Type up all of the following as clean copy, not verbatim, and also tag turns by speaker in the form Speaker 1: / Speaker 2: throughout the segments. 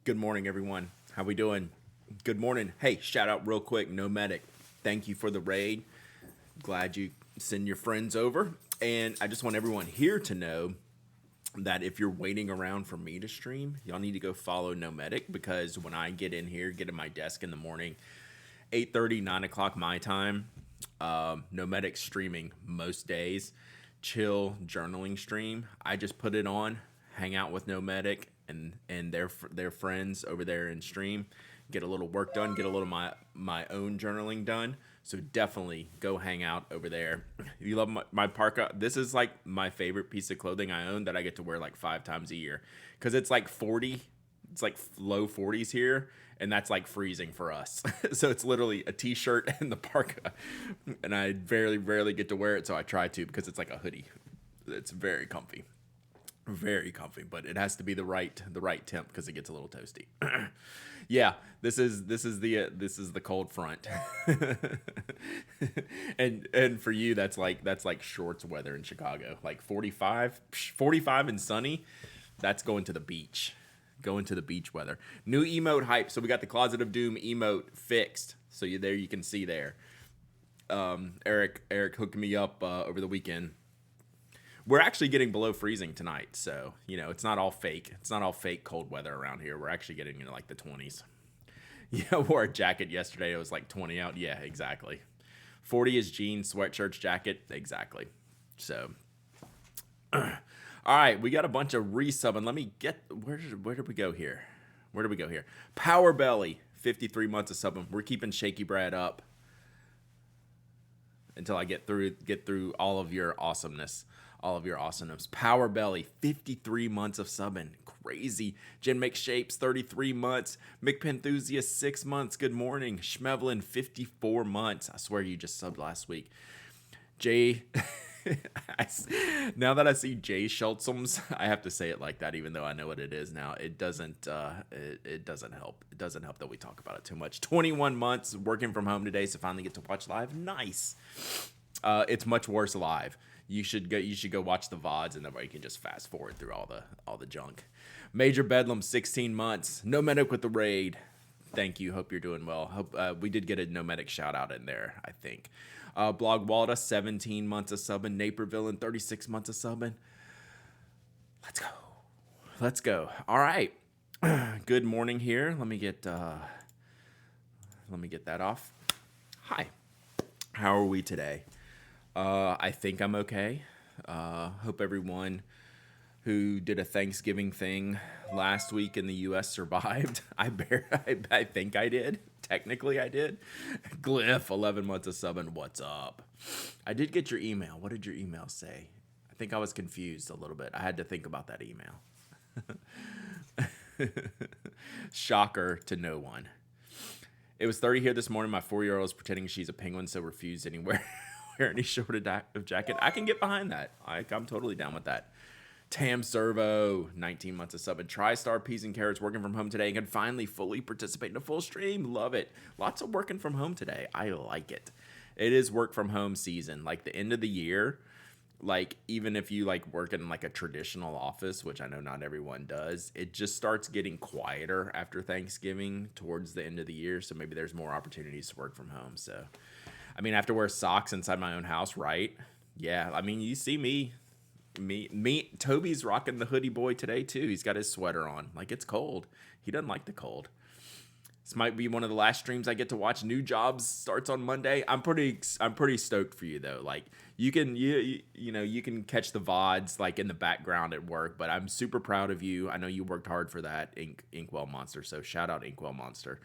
Speaker 1: Good morning, everyone. How we doing? Good morning. Hey, shout out real quick, Nomadic. Thank you for the raid. Glad you send your friends over. And I just want everyone here to know that if you're waiting around for me to stream, y'all need to go follow Nomadic because when I get in here, get in my desk in the morning, 8:30, 9 o'clock my time, Nomadic streaming most days, chill journaling stream. I just put it on, hang out with Nomadic and their friends over there in stream, get a little work done, get a little my own journaling done. So definitely go hang out over there. If you love my parka, this is like my favorite piece of clothing I own that I get to wear like 5 times a year because it's like 40, it's like low 40s here, and that's like freezing for us. So it's literally a t-shirt and the parka, and I very rarely get to wear it, so I try to because it's like a hoodie. It's very comfy, but it has to be the right temp because it gets a little toasty. Yeah, this is the cold front. And for you that's like shorts weather in Chicago, like 45 and sunny. That's going to the beach. Going to the beach weather. New emote hype. So we got the Closet of Doom emote fixed. So you can see there. Eric hooked me up over the weekend. We're actually getting below freezing tonight, so it's not all fake. It's not all fake cold weather around here. We're actually getting into like the 20s. Yeah, I wore a jacket yesterday. It was like 20 out. Yeah, exactly. 40 is jeans, sweatshirts, jacket. Exactly. So, all right, we got a bunch of resubbing. Let me get where did we go here? Where did we go here? Power Belly, 53 months of subbing. We're keeping Shaky Brad up until I get through all of your awesomeness. Power Belly, 53 months of subbing. Crazy. Jen McShapes, 33 months. McPenthusiast, 6 months. Good morning. Schmevlin, 54 months. I swear you just subbed last week. Jay, now that I see Jay Schultzums, I have to say it like that, even though I know what it is now. It doesn't it doesn't help. It doesn't help that we talk about it too much. 21 months working from home today, so finally get to watch live. Nice. It's much worse live. You should go watch the VODs, and that way you can just fast forward through all the junk. Major Bedlam, 16 months. Nomadic with the raid. Thank you. Hope you're doing well. Hope we did get a Nomadic shout out in there, I think. Blog Walda, 17 months of subbing. Naper Villain, 36 months of subbing. Let's go. All right. Good morning here. Let me get that off. Hi. How are we today? I think I'm okay. Hope everyone who did a Thanksgiving thing last week in the U.S. survived. I think I did. Technically, I did. Glyph, 11 months of subbing. What's up? I did get your email. What did your email say? I think I was confused a little bit. I had to think about that email. Shocker to no one. It was 30 here this morning. My 4-year-old is pretending she's a penguin, so refused anywhere. Wear any short of jacket. I can get behind that. I'm totally down with that. Tam Servo, 19 months of sub. And TriStar Peas and Carrots working from home today and can finally fully participate in a full stream. Love it. Lots of working from home today. I like it. It is work from home season. Like the end of the year, like even if you like work in like a traditional office, which I know not everyone does, it just starts getting quieter after Thanksgiving towards the end of the year. So maybe there's more opportunities to work from home. So I mean, I have to wear socks inside my own house, right? Yeah, I mean, you see me. Toby's rocking the hoodie boy today, too. He's got his sweater on. Like, it's cold. He doesn't like the cold. This might be one of the last streams I get to watch. New Jobs starts on Monday. I'm pretty stoked for you, though. Like, you can catch the VODs, like, in the background at work, but I'm super proud of you. I know you worked hard for that, Inkwell Monster, so shout out Inkwell Monster.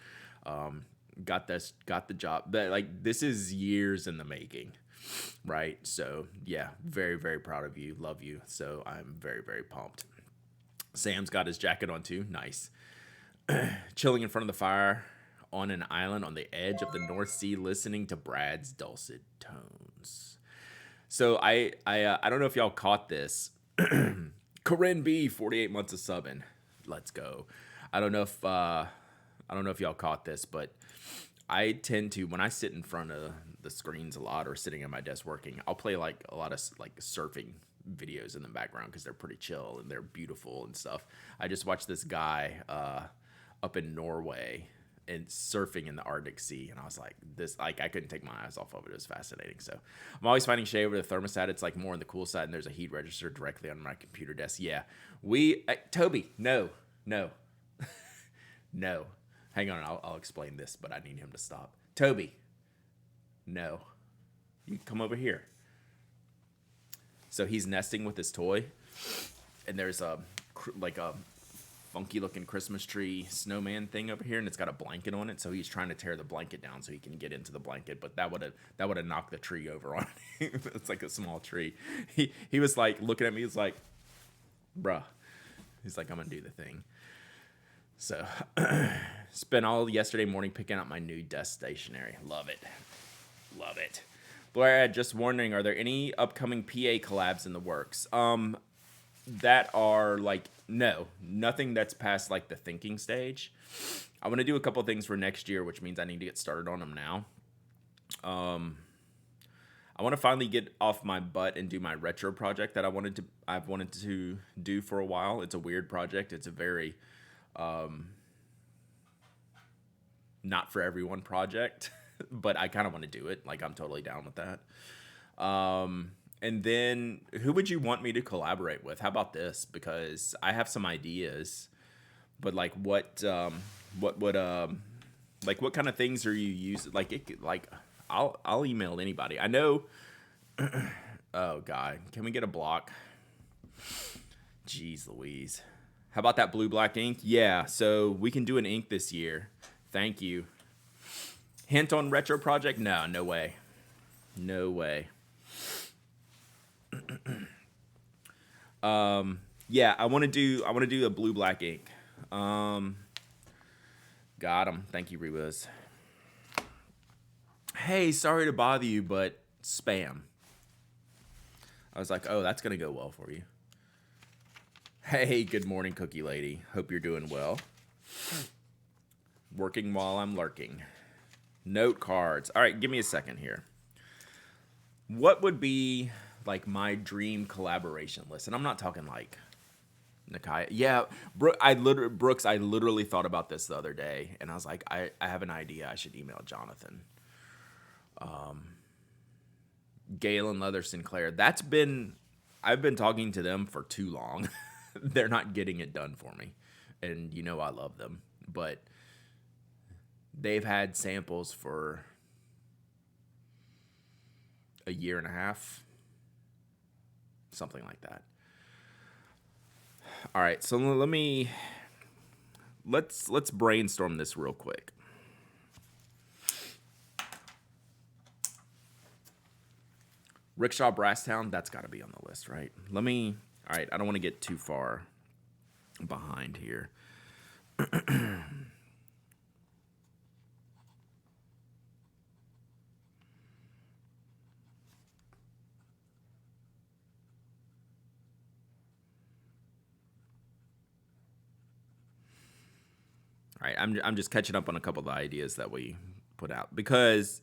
Speaker 1: Got the job. This is years in the making, right? So yeah, very proud of you, love you. So I'm very pumped. Sam's got his jacket on too. Nice. Chilling in front of the fire on an island on the edge of the North Sea, listening to Brad's dulcet tones. So I don't know if y'all caught this. Corinne B, 48 months of subbing. Let's go. I don't know if y'all caught this, but I tend to, when I sit in front of the screens a lot or sitting at my desk working, I'll play like a lot of like surfing videos in the background because they're pretty chill and they're beautiful and stuff. I just watched this guy up in Norway and surfing in the Arctic Sea. And I was like, this, like, I couldn't take my eyes off of it. It was fascinating. So I'm always finding shade over the thermostat. It's like more on the cool side, and there's a heat register directly on my computer desk. Yeah. Toby, no. No. Hang on, I'll explain this, but I need him to stop. Toby, no. You come over here. So he's nesting with his toy, and there's a funky looking Christmas tree snowman thing over here, and it's got a blanket on it. So he's trying to tear the blanket down so he can get into the blanket, but that would have knocked the tree over on him. It's like a small tree. He was like looking at me. He's like, bruh. He's like, I'm gonna do the thing. So spent all yesterday morning picking out my new desk stationery. Love it. Blair, just wondering, are there any upcoming PA collabs in the works? That are like, no, nothing that's past like the thinking stage. I want to do a couple things for next year, which means I need to get started on them now. I want to finally get off my butt and do my retro project that I've wanted to do for a while. It's a weird project. It's a very not for everyone project, but I kind of want to do it. Like, I'm totally down with that. And then who would you want me to collaborate with? How about this? Because I have some ideas, but like what kind of things are you using? I'll email anybody. I know. Oh God, can we get a block? Jeez Louise. How about that blue black ink? Yeah, so we can do an ink this year. Thank you. Hint on retro project? No way. Yeah, I want to do a blue black ink. Got him. Thank you, Rewiz. Hey, sorry to bother you, but spam. I was like, oh, that's gonna go well for you. Hey, good morning, Cookie Lady. Hope you're doing well. Working while I'm lurking. Note cards. All right, give me a second here. What would be like my dream collaboration list? And I'm not talking like Nakai. Yeah, Brooks, I literally thought about this the other day, and I was like, I have an idea. I should email Jonathan. Galen Leather Sinclair. I've been talking to them for too long. They're not getting it done for me. And you know I love them. But they've had samples for a year and a half. Something like that. All right, so let's brainstorm this real quick. Rickshaw Brasstown, that's got to be on the list, right? All right, I don't want to get too far behind here. All right, I'm just catching up on a couple of the ideas that we put out because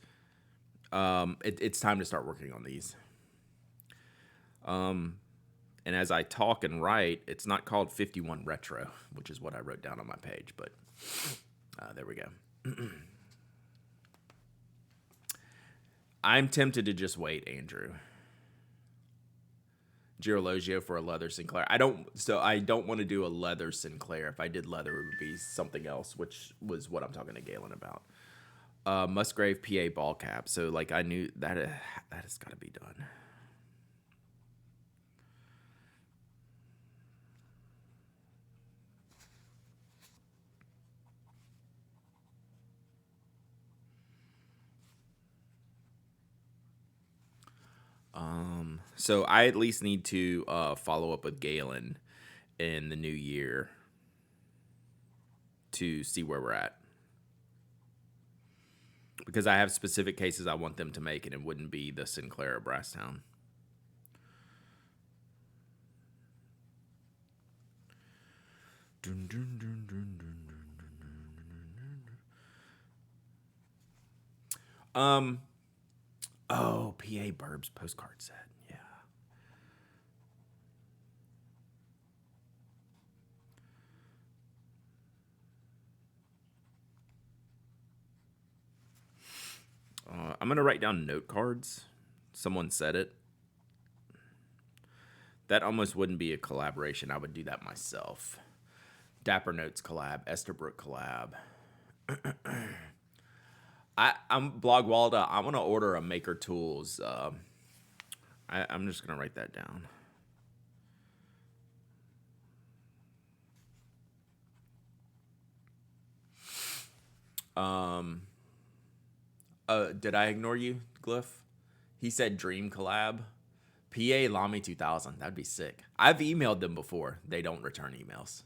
Speaker 1: it's time to start working on these. And as I talk and write, it's not called 51 Retro, which is what I wrote down on my page, but there we go. I'm tempted to just wait, Andrew. Girologio for a leather Sinclair. I don't want to do a leather Sinclair. If I did leather, it would be something else, which was what I'm talking to Galen about. Musgrave PA ball cap. So like I knew that has got to be done. So I at least need to follow up with Galen in the new year to see where we're at. Because I have specific cases I want them to make, and it wouldn't be the Sinclair or Brasstown. Oh, PA Burbs postcard set. Yeah. I'm gonna write down note cards. Someone said it. That almost wouldn't be a collaboration. I would do that myself. Dapper Notes collab, Esterbrook collab. I'm Blog Walda. I want to order a Maker Tools. I'm just gonna write that down. Did I ignore you, Glyph? He said Dream collab. PA Lamy 2000. That'd be sick. I've emailed them before. They don't return emails.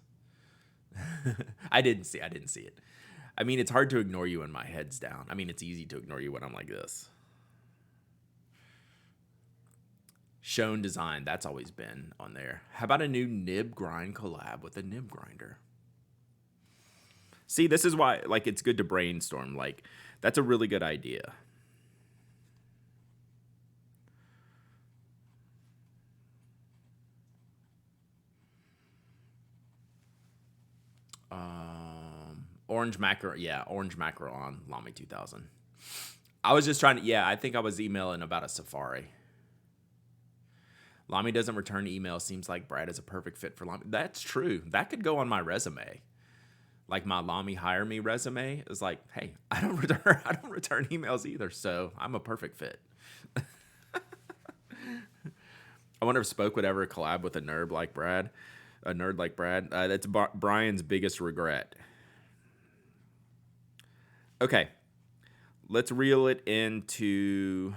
Speaker 1: I didn't see it. I mean, it's hard to ignore you when my head's down. I mean, it's easy to ignore you when I'm like this. Shown Design. That's always been on there. How about a new nib grind collab with a nib grinder? See, this is why, like, it's good to brainstorm. Like, that's a really good idea. Orange mackerel. Yeah, orange mackerel on Lamy 2000. I was just trying to, I think I was emailing about a Safari. Lamy doesn't return email. Seems like Brad is a perfect fit for Lamy. That's true. That could go on my resume. Like my Lamy hire me resume is like, hey, I don't return emails either, so I'm a perfect fit. I wonder if Spoke would ever collab with a nerd like Brad. That's Brian's biggest regret. Okay, let's reel it into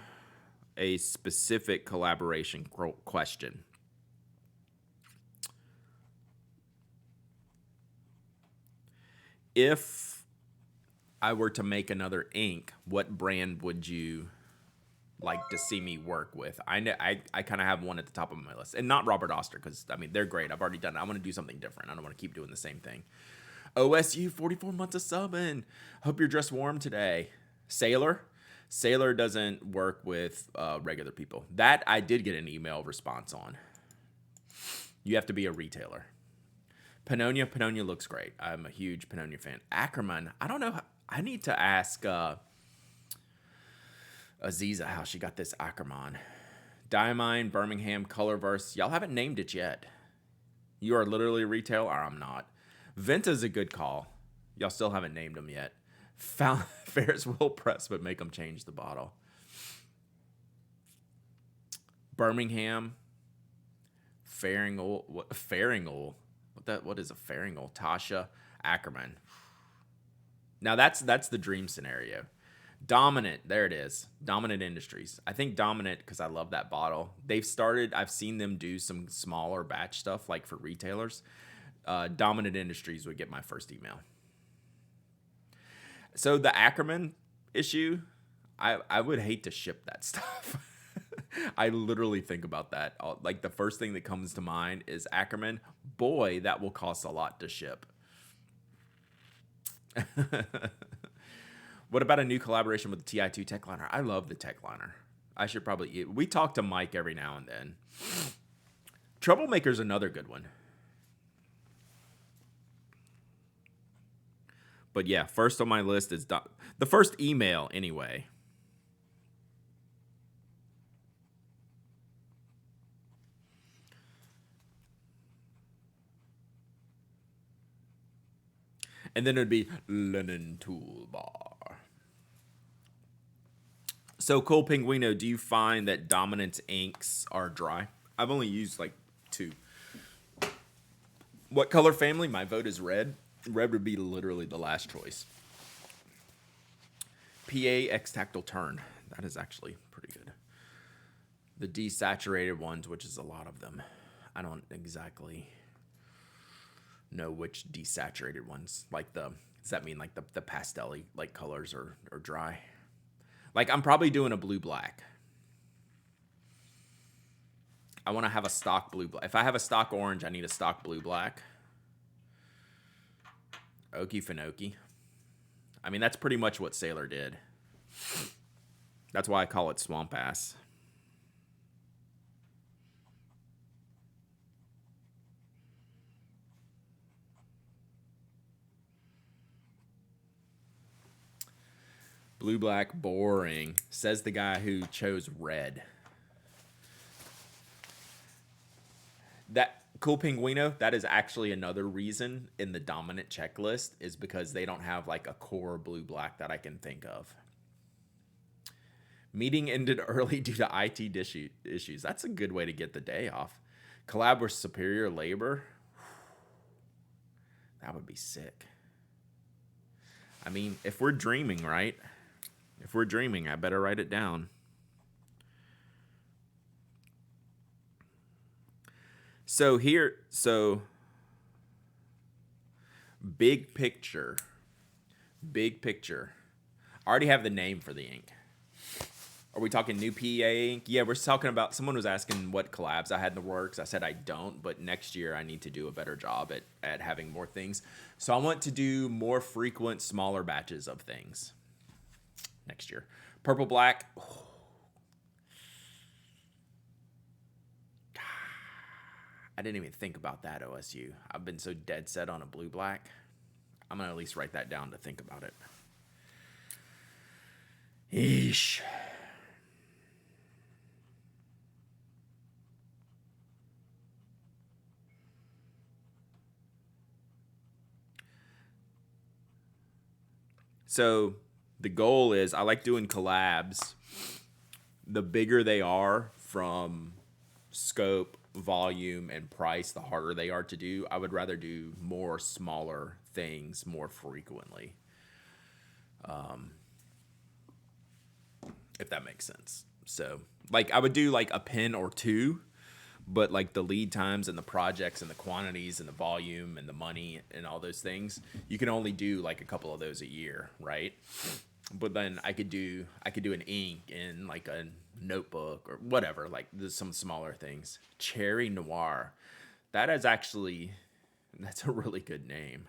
Speaker 1: a specific collaboration question. If I were to make another ink, what brand would you like to see me work with? I kind of have one at the top of my list, and not Robert Oster, because I mean they're great. I've already done it. I want to do something different. I don't want to keep doing the same thing. OSU 44 months of subbing. Hope you're dressed warm today. Sailor doesn't work with regular people. That I did get an email response on. You have to be a retailer. Pannonia looks great. I'm a huge Pannonia fan. Ackerman, I don't know. I need to ask Aziza how she got this Ackerman. Diamine, Birmingham, Colorverse. Y'all haven't named it yet. You are literally a retailer, or I'm not. Venta's a good call. Y'all still haven't named them yet. Ferris Wheel Press, but make them change the bottle. Birmingham. Faringal. What? Faringal. What is a Faringal? Tasha. Ackerman. Now that's the dream scenario. Dominant. There it is. Dominant Industries. I think Dominant, because I love that bottle. I've seen them do some smaller batch stuff, like for retailers. Dominant Industries would get my first email. So the Ackerman issue, I would hate to ship that stuff. I literally think about that. Like the first thing that comes to mind is Ackerman. Boy, that will cost a lot to ship. What about a new collaboration with the TI2 Techliner? I love the Techliner. I should probably... We talk to Mike every now and then. Troublemaker's another good one. But yeah, first on my list is... the first email, anyway. And then it would be Linen Toolbar. So, Cole Pinguino, do you find that Dominant inks are dry? I've only used like 2. What color family? My vote is red. Red would be literally the last choice. PA X-Tactile Turn. That is actually pretty good. The desaturated ones, which is a lot of them. I don't exactly know which desaturated ones. Like does that mean like the pastel-y like colors are dry? Like I'm probably doing a blue-black. I want to have a stock blue-black. If I have a stock orange, I need a stock blue-black. Okie Finoki. I mean, that's pretty much what Sailor did. That's why I call it Swamp Ass. Blue black boring, says the guy who chose red. That Cool Pinguino, that is actually another reason in the dominant checklist is because they don't have like a core blue black that I can think of. Meeting ended early due to IT issues. That's a good way to get the day off. Collab with Superior Labor. That would be sick. I mean, if we're dreaming, right? If we're dreaming, I better write it down. So big picture. Big picture. I already have the name for the ink. Are we talking new PEA ink? Yeah, we're talking about, someone was asking what collabs I had in the works. I said I don't, but next year I need to do a better job at having more things. So I want to do more frequent, smaller batches of things next year. Purple black. Oh. I didn't even think about that, OSU. I've been so dead set on a blue black. I'm going to at least write that down to think about it. Eesh. So the goal is, I like doing collabs. The bigger they are from scope, volume, and price, the harder they are to do. I would rather do more smaller things more frequently. If that makes sense. So like I would do like a pen or two, but like the lead times and the projects and the quantities and the volume and the money and all those things, you can only do like a couple of those a year, right? But then I could do an ink in like a notebook or whatever, like there's some smaller things. Cherry Noir. That's a really good name.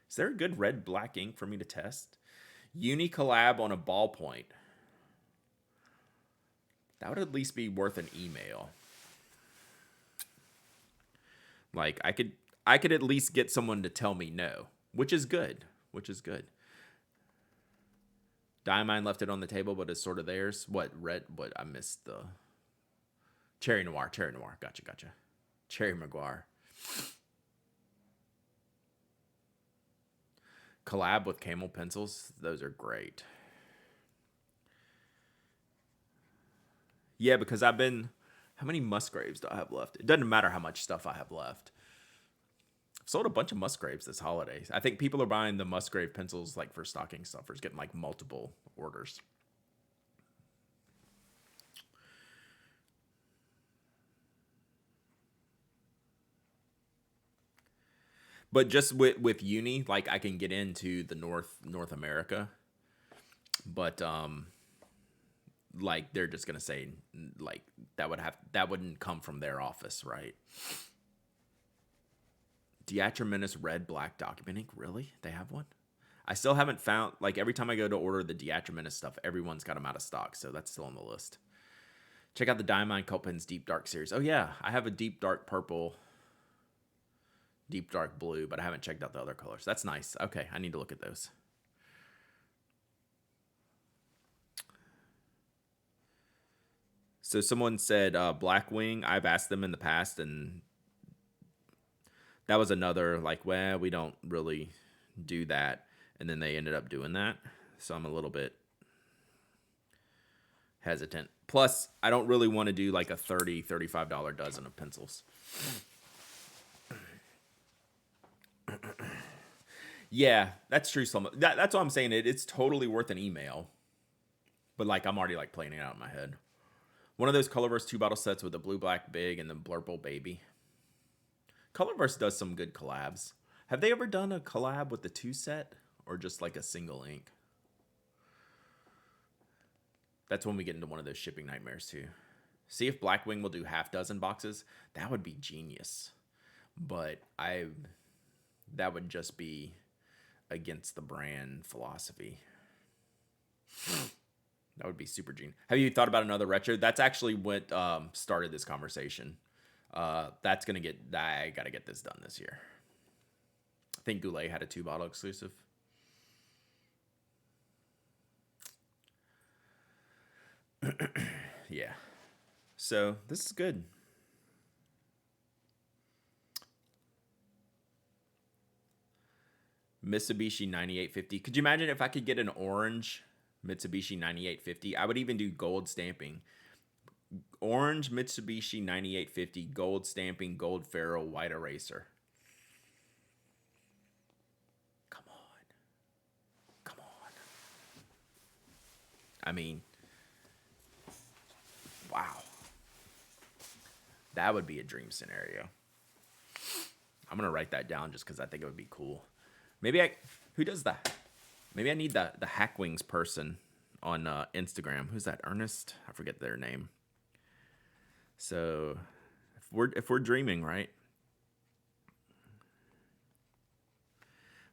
Speaker 1: Is there a good red black ink for me to test? Uni collab on a ballpoint. That would at least be worth an email. Like I could at least get someone to tell me no, which is good. Diamine left it on the table, but it's sort of theirs. What red? What I missed the Cherry Noir. Gotcha. Cherry Maguire. Collab with Camel pencils. Those are great. Yeah, because how many Musgraves do I have left? It doesn't matter how much stuff I have left. I've sold a bunch of Musgraves this holiday. I think people are buying the Musgrave pencils like for stocking stuffers, getting like multiple orders. But just with uni, like I can get into the North America, but like they're just gonna say like that wouldn't come from their office, right? Diatramenous red black document ink. Really? They have one? I still haven't found, like every time I go to order the Diatramenous stuff, everyone's got them out of stock, so that's still on the list. Check out the Diamine Cult Pens Deep Dark series. Oh yeah, I have a deep dark purple, deep dark blue, but I haven't checked out the other colors. That's nice. Okay, I need to look at those. So someone said Blackwing. I've asked them in the past, and that was another like, well, we don't really do that, and then they ended up doing that. So I'm a little bit hesitant. Plus, I don't really want to do like a $35 dozen of pencils. Yeah, that's true. That's what I'm saying. It's totally worth an email. But like I'm already like playing it out in my head. One of those Colorverse 2-bottle sets with the blue black big and the Blurple baby. Colorverse does some good collabs. Have they ever done a collab with the 2 set or just like a single ink? That's when we get into one of those shipping nightmares too. See if Blackwing will do half dozen boxes. That would be genius. But that would just be against the brand philosophy. That would be super genius. Have you thought about another retro? That's actually what started this conversation. I gotta get this done this year. I think Goulet had a 2-bottle exclusive. yeah. So this is good. Mitsubishi 9850. Could you imagine if I could get an orange Mitsubishi 9850? I would even do gold stamping. Orange Mitsubishi 9850, gold stamping, gold ferrule, white eraser. Come on. Come on. I mean, wow. That would be a dream scenario. I'm going to write that down just because I think it would be cool. Who does that? Maybe I need the Hack Wings person on Instagram. Who's that? Ernest? I forget their name. So if we're dreaming, right?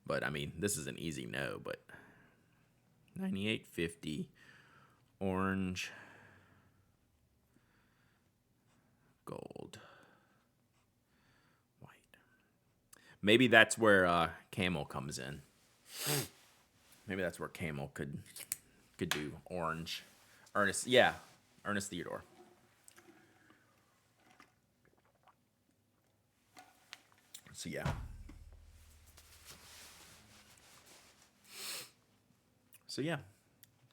Speaker 1: But I mean, this is an easy no, but 9850 orange gold white. Maybe that's where Camel comes in. Maybe that's where Camel could do orange. Ernest Theodore. So yeah.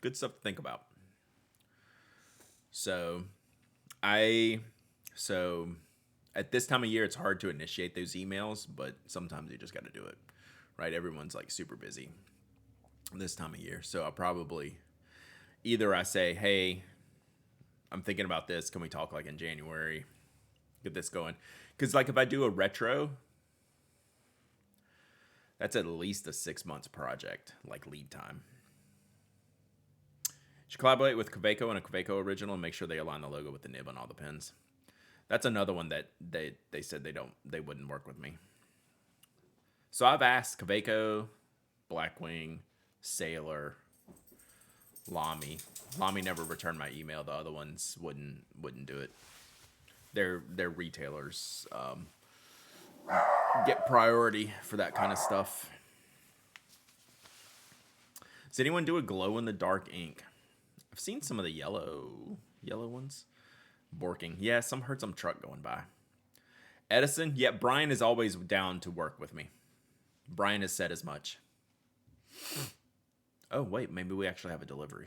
Speaker 1: Good stuff to think about. So at this time of year, it's hard to initiate those emails, but sometimes you just got to do it, right? Everyone's like super busy this time of year. So I'll probably either I say, hey, I'm thinking about this. Can we talk like in January? Get this going. Because like if I do a retro, that's at least a 6 months project, like lead time. Should collaborate with Kaweco and a Kaweco original and make sure they align the logo with the nib on all the pins. That's another one that they said they wouldn't work with me. So I've asked Kaweco, Blackwing, Sailor, Lamy. Lamy never returned my email. The other ones wouldn't do it. They're retailers. Get priority for that kind of stuff. Does anyone do a glow in the dark ink? I've seen some of the yellow ones. Borking. Yeah, heard some truck going by. Edison. Yeah, Brian is always down to work with me. Brian has said as much. Oh, wait, maybe we actually have a delivery.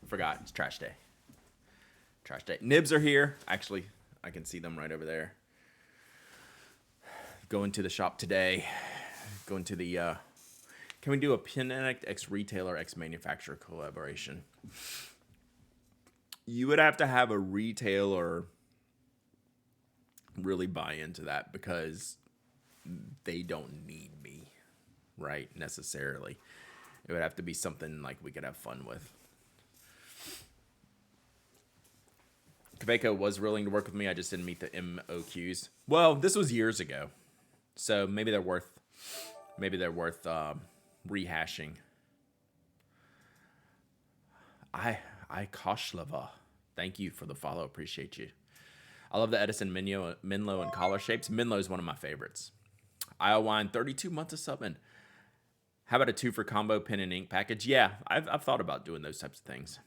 Speaker 1: Forgot, it's trash day. Nibs are here. Actually, I can see them right over there. Going to the shop today. Going to the... Can we do a Pin Addict X retailer X manufacturer collaboration? You would have to have a retailer really buy into that because they don't need me, right? Necessarily. It would have to be something like we could have fun with. Kaweco was willing to work with me. I just didn't meet the MOQs. Well, this was years ago, so maybe they're worth rehashing. I Koshlava. Thank you for the follow. Appreciate you. I love the Edison Menlo and collar shapes. Menlo is one of my favorites. Isle Wine, 32 months of subbing. How about a 2 for combo pen and ink package? Yeah, I've thought about doing those types of things.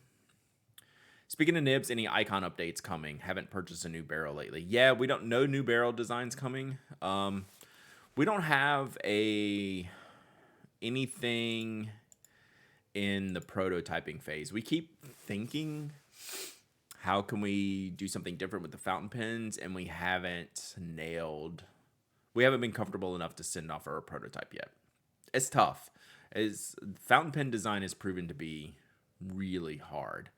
Speaker 1: Speaking of nibs, any icon updates coming? Haven't purchased a new barrel lately. Yeah, we don't know new barrel designs coming. We don't have anything in the prototyping phase. We keep thinking, how can we do something different with the fountain pens? And we haven't been comfortable enough to send off our prototype yet. It's tough. Fountain pen design is proven to be really hard.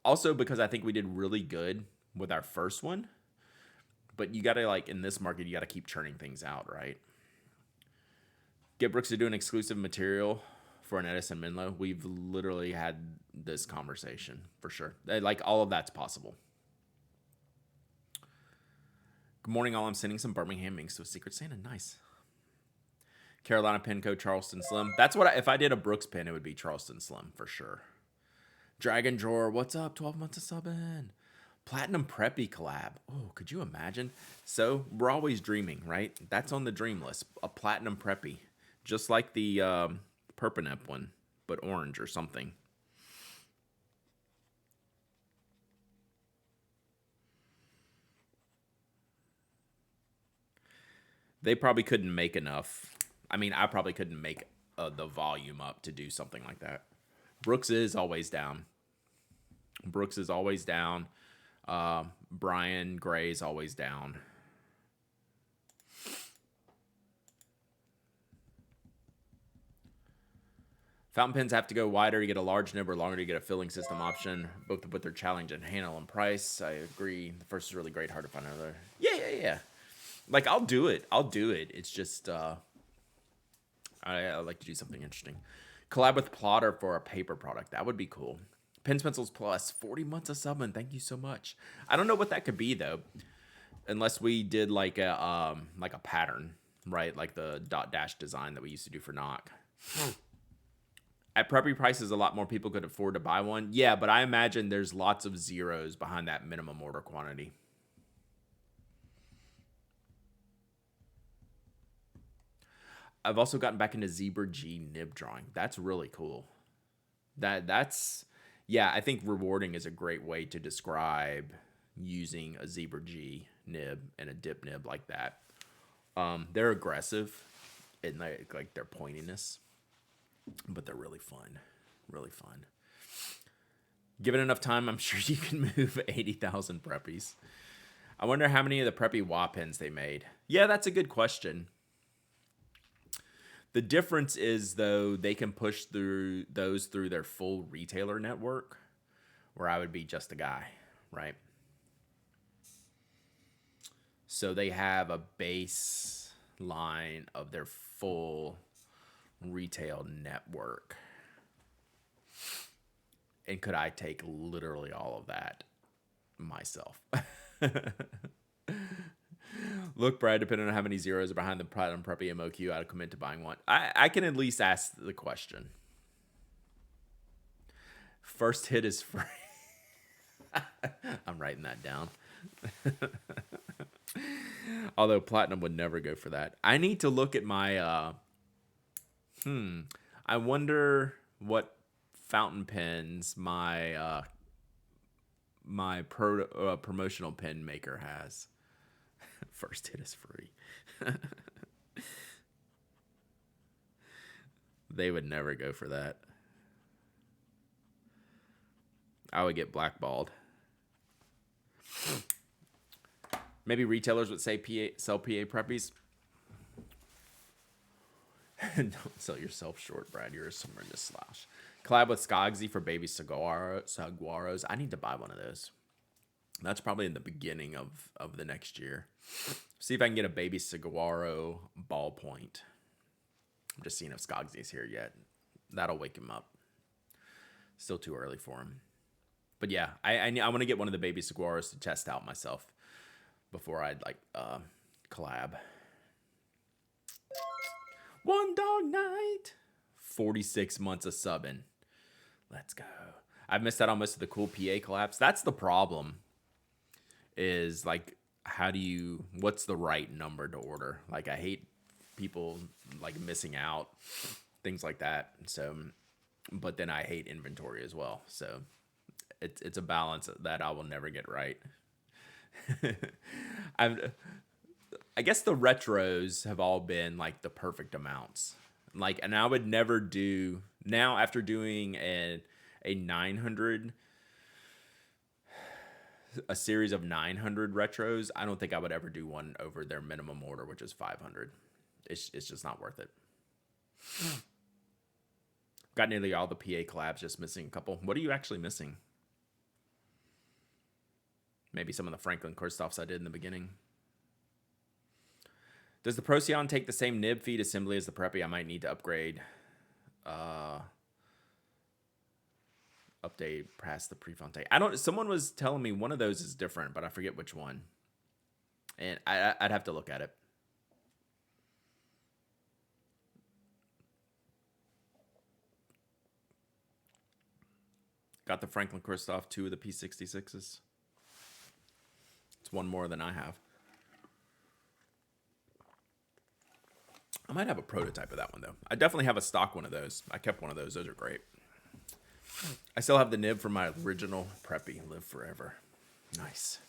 Speaker 1: Also because I think we did really good with our first one. But you got to, like, in this market, you got to keep churning things out, right? Get Brooks to do an exclusive material for an Edison Menlo. We've literally had this conversation for sure. Like, all of that's possible. Good morning, all. I'm sending some Birmingham inks to a Secret Santa. Nice. Carolina Pen Co. Charleston Slim. That's what if I did a Brooks pen, it would be Charleston Slim for sure. Dragon Drawer, what's up? 12 months of subbing. Platinum Preppy collab. Oh, could you imagine? So we're always dreaming, right? That's on the dream list. A Platinum Preppy, just like the Perpanep one, but orange or something. They probably couldn't make enough. I mean, I probably couldn't make the volume up to do something like that. Brooks is always down. Brooks is always down. Brian Gray's always down. Fountain pens have to go wider to get a large nib or longer to get a filling system option, both to put their challenge in handle and price. I agree. The first is really great, hard to find another. Yeah. Like, I'll do it. It's just, I like to do something interesting. Collab with Plotter for a paper product. That would be cool. Pens Pencils Plus, 40 months of subbing. Thank you so much. I don't know what that could be, though, unless we did like a pattern, right? Like the dot dash design that we used to do for Knock. At preppy prices, a lot more people could afford to buy one. Yeah, but I imagine there's lots of zeros behind that minimum order quantity. I've also gotten back into Zebra G nib drawing. That's really cool. That's yeah, I think rewarding is a great way to describe using a Zebra G nib and a dip nib like that. They're aggressive in like their pointiness, but they're really fun. Really fun. Given enough time, I'm sure you can move 80,000 preppies. I wonder how many of the preppy WA pens they made. Yeah, that's a good question. The difference is, though, they can push through those through their full retailer network, where I would be just a guy, right? So they have a baseline of their full retail network. And could I take literally all of that myself? Look, Brad, depending on how many zeros are behind the Platinum Preppy MOQ, I'd commit to buying one. I can at least ask the question. First hit is free. I'm writing that down. Although Platinum would never go for that. I need to look at my... I wonder what fountain pens my promotional pen maker has. First hit is free. They would never go for that. I would get blackballed. Maybe retailers would say sell PA preppies. Don't sell yourself short, Brad. You're a tremendous slash. Collab with Skogsy for baby saguaros. I need to buy one of those. That's probably in the beginning of the next year. See if I can get a baby saguaro ballpoint. I'm just seeing if Skogsy's here yet. That'll wake him up. Still too early for him. But yeah, I want to get one of the baby saguaros to test out myself before I'd collab. One Dog Night. 46 months of subbing. Let's go. I've missed out on most of the cool PA collabs. That's the problem. Is like, what's the right number to order? Like, I hate people like missing out, things like that. So, but then I hate inventory as well. So it's a balance that I will never get right. I guess the retros have all been like the perfect amounts. Like, and I would never do now after doing a 900, a series of 900 retros. I don't think I would ever do one over their minimum order, which is 500. It's just not worth it. Got nearly all the PA collabs, just missing a couple. What are you actually missing? Maybe some of the Franklin Kristoffs I did in the beginning. Does the Procyon take the same nib feed assembly as the Preppy? I might need to upgrade. Update past the Prefontaine. Someone was telling me one of those is different, but I forget which one. And I'd have to look at it. Got the Franklin Kristoff, 2 of the P66s. It's one more than I have. I might have a prototype of that one, though. I definitely have a stock one of those. I kept one of those. Those are great. I still have the nib from my original Preppy. Live forever. Nice.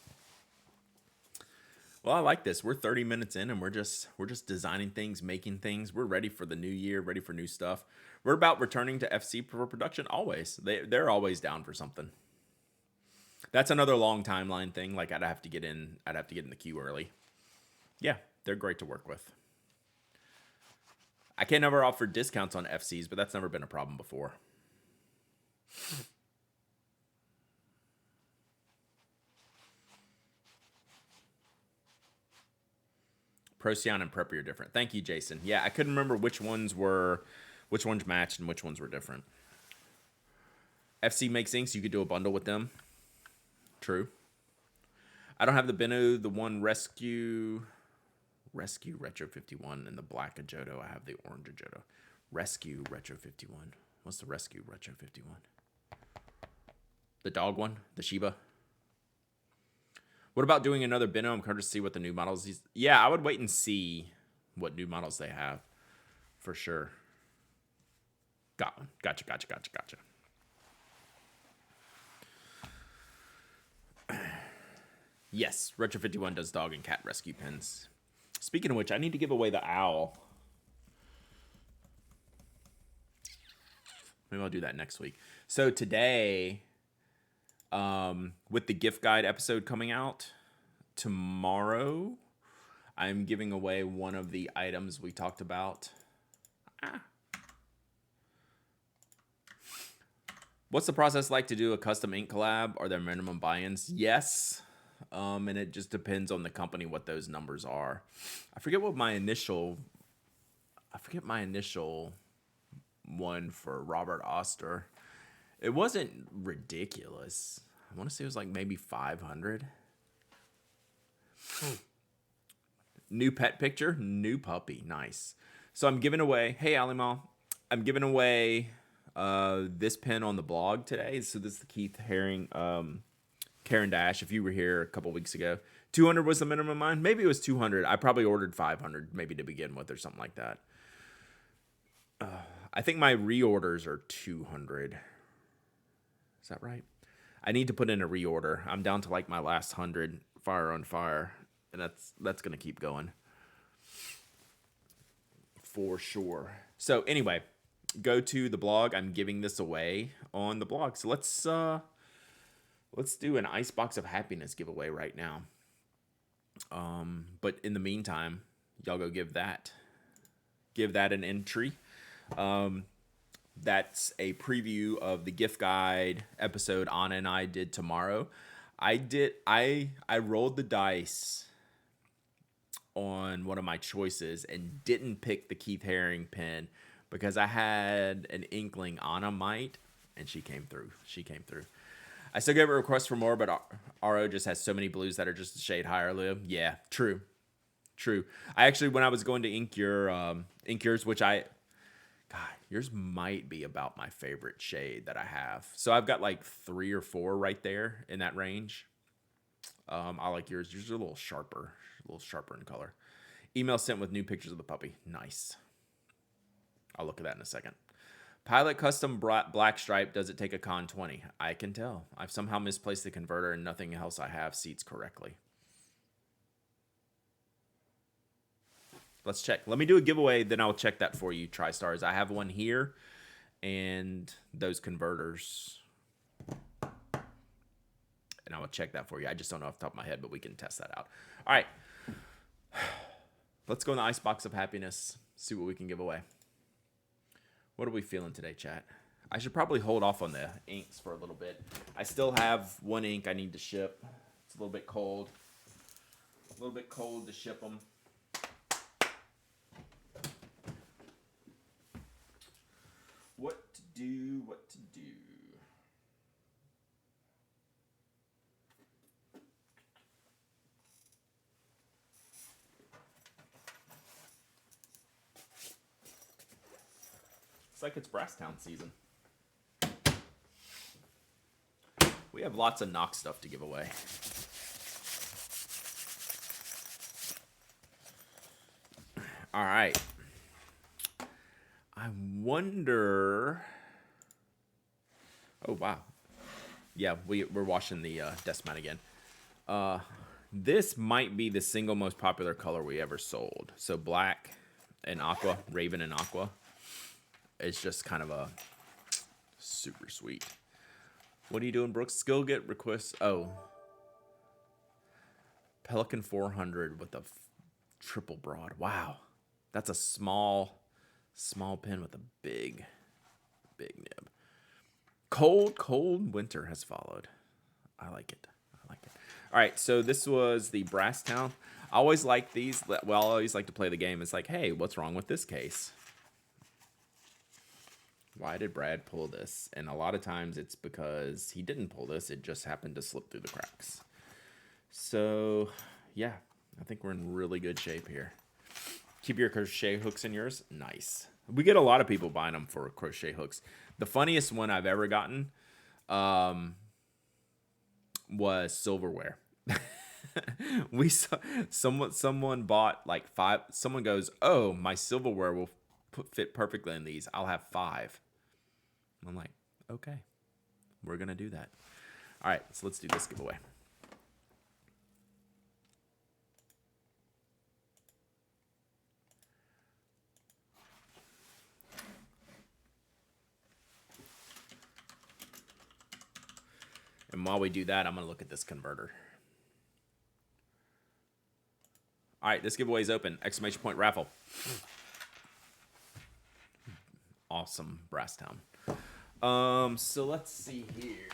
Speaker 1: Well, I like this. We're 30 minutes in, and we're just designing things, making things. We're ready for the new year, ready for new stuff. We're about returning to FC for production always. They're always down for something. That's another long timeline thing. Like I'd have to get in the queue early. Yeah, they're great to work with. I can't never offer discounts on FCs, but that's never been a problem before. Procyon and Preppy are different. Thank you, Jason. Yeah, I couldn't remember which ones matched and which ones were different. FC makes inks. You could do a bundle with them. True. I don't have the Bennu, the one Rescue Retro 51, and the black Ajoto. I have the orange Ajoto. Rescue Retro 51. What's the Rescue Retro 51? The dog one? The Shiba? What about doing another Bennu? I'm curious to see what the new models is. Yeah, I would wait and see what new models they have. For sure. Got one. Gotcha. Yes, Retro 51 does dog and cat rescue pins. Speaking of which, I need to give away the owl. Maybe I'll do that next week. So today, with the gift guide episode coming out tomorrow, I'm giving away one of the items we talked about. What's the process like to do a custom ink collab? Are there minimum buy-ins? Yes. And it just depends on the company what those numbers are. I forget my initial one for Robert Oster. It wasn't ridiculous. I want to say it was like maybe 500. New pet picture, new puppy, nice. So I'm giving away. Hey, Alimal, I'm giving away this pin on the blog today. So this is the Keith Haring. Karen Dash, if you were here a couple weeks ago, 200 was the minimum mine. Maybe it was 200. I probably ordered 500 maybe to begin with or something like that. I think my reorders are 200. Is that right? I need to put in a reorder. I'm down to like my last 100 fire on fire, and that's going to keep going. For sure. So anyway, go to the blog. I'm giving this away on the blog. So let's do an Icebox of Happiness giveaway right now. But in the meantime, y'all go give that an entry. That's a preview of the gift guide episode Anna and I did tomorrow. I rolled the dice on one of my choices and didn't pick the Keith Haring pen because I had an inkling Anna might, and she came through. I still get a request for more, but RO just has so many blues that are just a shade higher, Lou. Yeah, true. I actually, when I was going to ink yours, which yours might be about my favorite shade that I have. So I've got like 3 or 4 right there in that range. I like yours. Yours are a little sharper in color. Email sent with new pictures of the puppy. Nice. I'll look at that in a second. Pilot Custom Black Stripe, does it take a Con 20? I can tell. I've somehow misplaced the converter and nothing else I have seats correctly. Let's check. Let me do a giveaway, then I'll check that for you, TriStars. I have one here and those converters. And I will check that for you. I just don't know off the top of my head, but we can test that out. All right. Let's go in the Icebox of Happiness, see what we can give away. What are we feeling today, chat? I should probably hold off on the inks for a little bit. I still have one ink I need to ship. It's a little bit cold. To ship them. What to do? It's like it's Brasstown season. We have lots of Knox stuff to give away. All right. I wonder. Oh wow. Yeah, we're washing the desk mat again. This might be the single most popular color we ever sold. So black and aqua, raven and aqua. It's just kind of a super sweet. What are you doing, Brooks? Skill get requests. Oh, Pelican 400 with a triple broad. Wow, that's a small pen with a big nib. Cold winter has followed. I like it. All right, so this was the Brasstown. I always like these. Well, I always like to play the game. It's like, hey, what's wrong with this case? Why did Brad pull this? And a lot of times it's because he didn't pull this. It just happened to slip through the cracks. So, yeah, I think we're in really good shape here. Keep your crochet hooks in yours. Nice. We get a lot of people buying them for crochet hooks. The funniest one I've ever gotten was silverware. Someone bought like 5. Someone goes, "Oh, my silverware will fit perfectly in these. I'll have 5." I'm like, okay, we're gonna do that. All right, so let's do this giveaway. And while we do that, I'm gonna look at this converter. All right, this giveaway is open. Exclamation point raffle. Awesome Brasstown. So let's see here.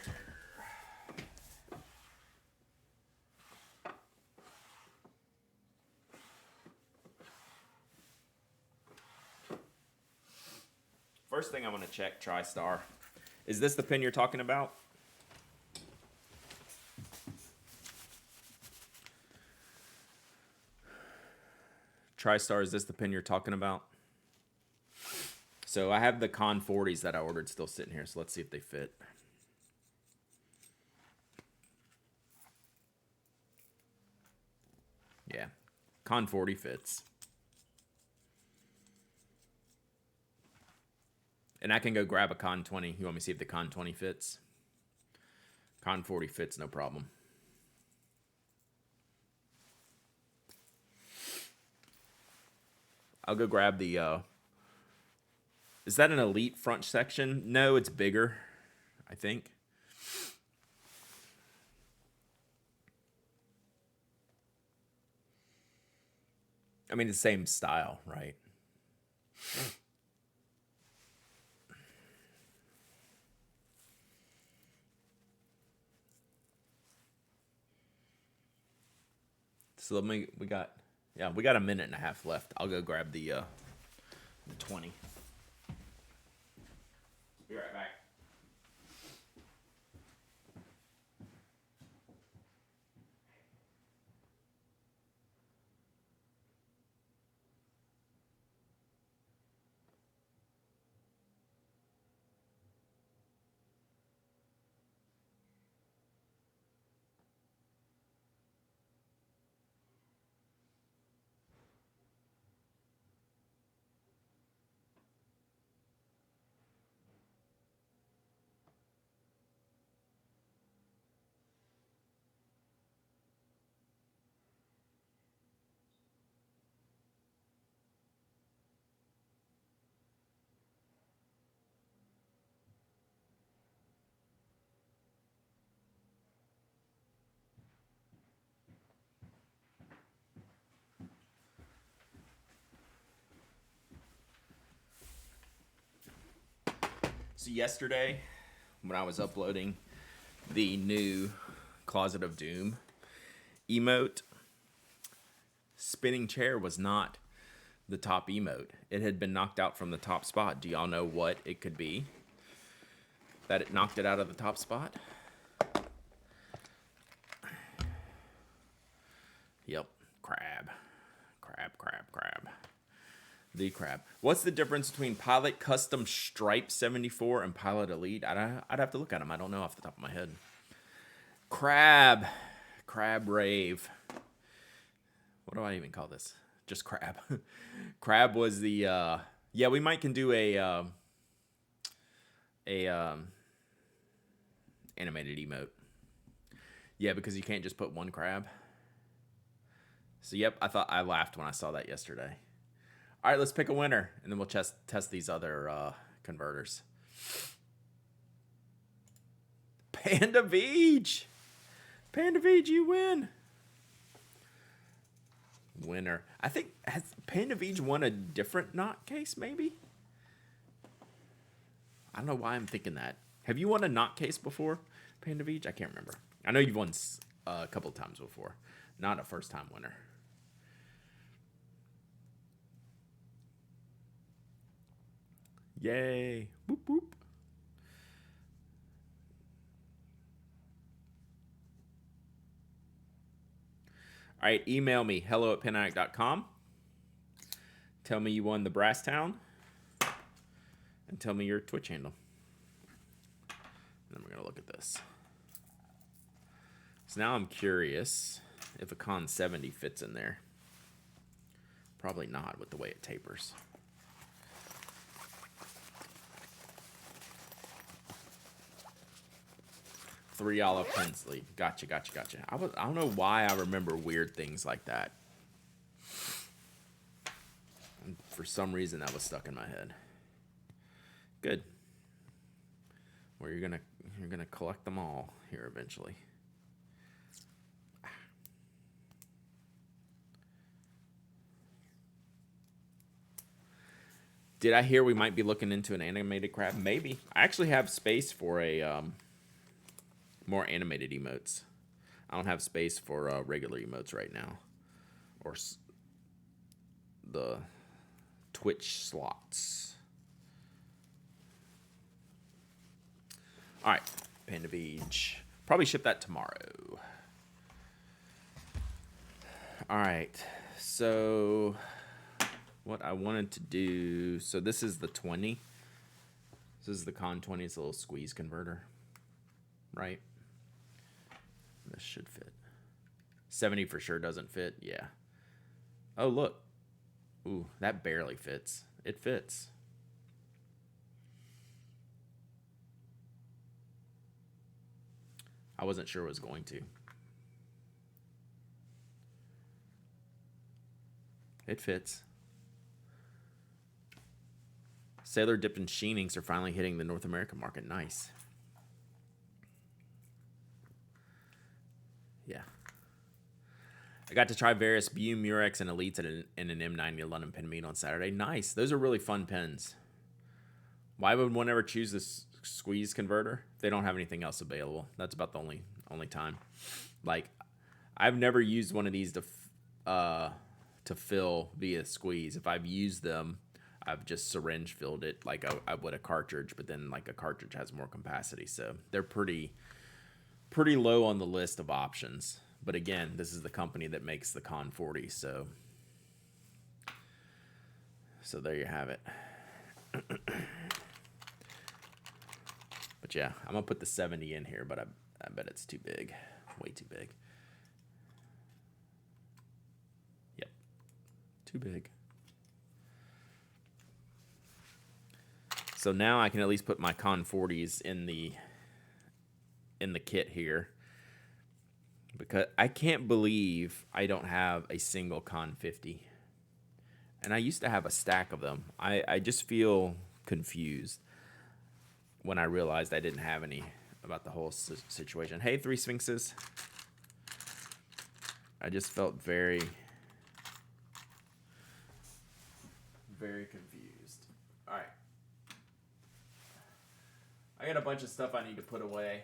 Speaker 1: First thing I want to check, TriStar. Is this the pin you're talking about? TriStar, is this the pin you're talking about? So I have the Con 40s that I ordered still sitting here, so let's see if they fit. Yeah, Con 40 fits. And I can go grab a Con 20. You want me to see if the Con 20 fits? Con 40 fits, no problem. I'll go grab the... Is that an Elite front section? No, it's bigger, I think. I mean, the same style, right? So we got a minute and a half left. I'll go grab the 20. Be right back. So yesterday, when I was uploading the new Closet of Doom emote, spinning chair was not the top emote. It had been knocked out from the top spot. Do y'all know what it could be that it knocked it out of the top spot? Yep, crab. The crab. What's the difference between Pilot Custom Stripe 74 and Pilot Elite? I'd have to look at them. I don't know off the top of my head. Crab rave. What do I even call this? Just crab. Crab was the yeah, we might can do a animated emote. Yeah, because you can't just put one crab. So yep, I laughed when I saw that yesterday. All right, let's pick a winner, and then we'll test these other converters. Panda Beach! Panda Beach, you win! Winner. I think, has Panda Beach won a different knot case, maybe? I don't know why I'm thinking that. Have you won a knot case before, Panda Beach? I can't remember. I know you've won a couple times before. Not a first-time winner. Yay. Boop, boop. All right, email me, hello@penaddict.com. Tell me you won the Brass Town. And tell me your Twitch handle. And then we're going to look at this. So now I'm curious if a Con 70 fits in there. Probably not with the way it tapers. $3 Pensley. Gotcha. I don't know why I remember weird things like that. And for some reason that was stuck in my head. Good. Well, you're gonna collect them all here eventually. Did I hear we might be looking into an animated crab? Maybe. I actually have space for a more animated emotes. I don't have space for regular emotes right now, or the Twitch slots. All right, Panda Beach. Probably ship that tomorrow. All right, so what I wanted to do, so this is the 20. This is the Con 20. It's a little squeeze converter, right? This should fit. 70 for sure doesn't fit, yeah. Oh, look. Ooh, that barely fits. It fits. I wasn't sure it was going to. It fits. Sailor dipped and sheen inks are finally hitting the North American market. Nice. Yeah. I got to try various BU Murex and Elites in an M90 London pen meet on Saturday. Nice. Those are really fun pens. Why would one ever choose this squeeze converter if they don't have anything else available? That's about the only time. Like, I've never used one of these to fill via squeeze. If I've used them, I've just syringe filled it like I would a cartridge, but then like a cartridge has more capacity, so they're pretty low on the list of options. But again, this is the company that makes the Con 40, so there you have it. But yeah, I'm gonna put the 70 in here, but I bet it's too big, way too big. Yep, too big. So now I can at least put my Con 40s in the kit here, because I can't believe I don't have a single Con 50. And I used to have a stack of them. I just feel confused when I realized I didn't have any about the whole situation. Hey, Three Sphinxes. I just felt very, very confused. All right. I got a bunch of stuff I need to put away,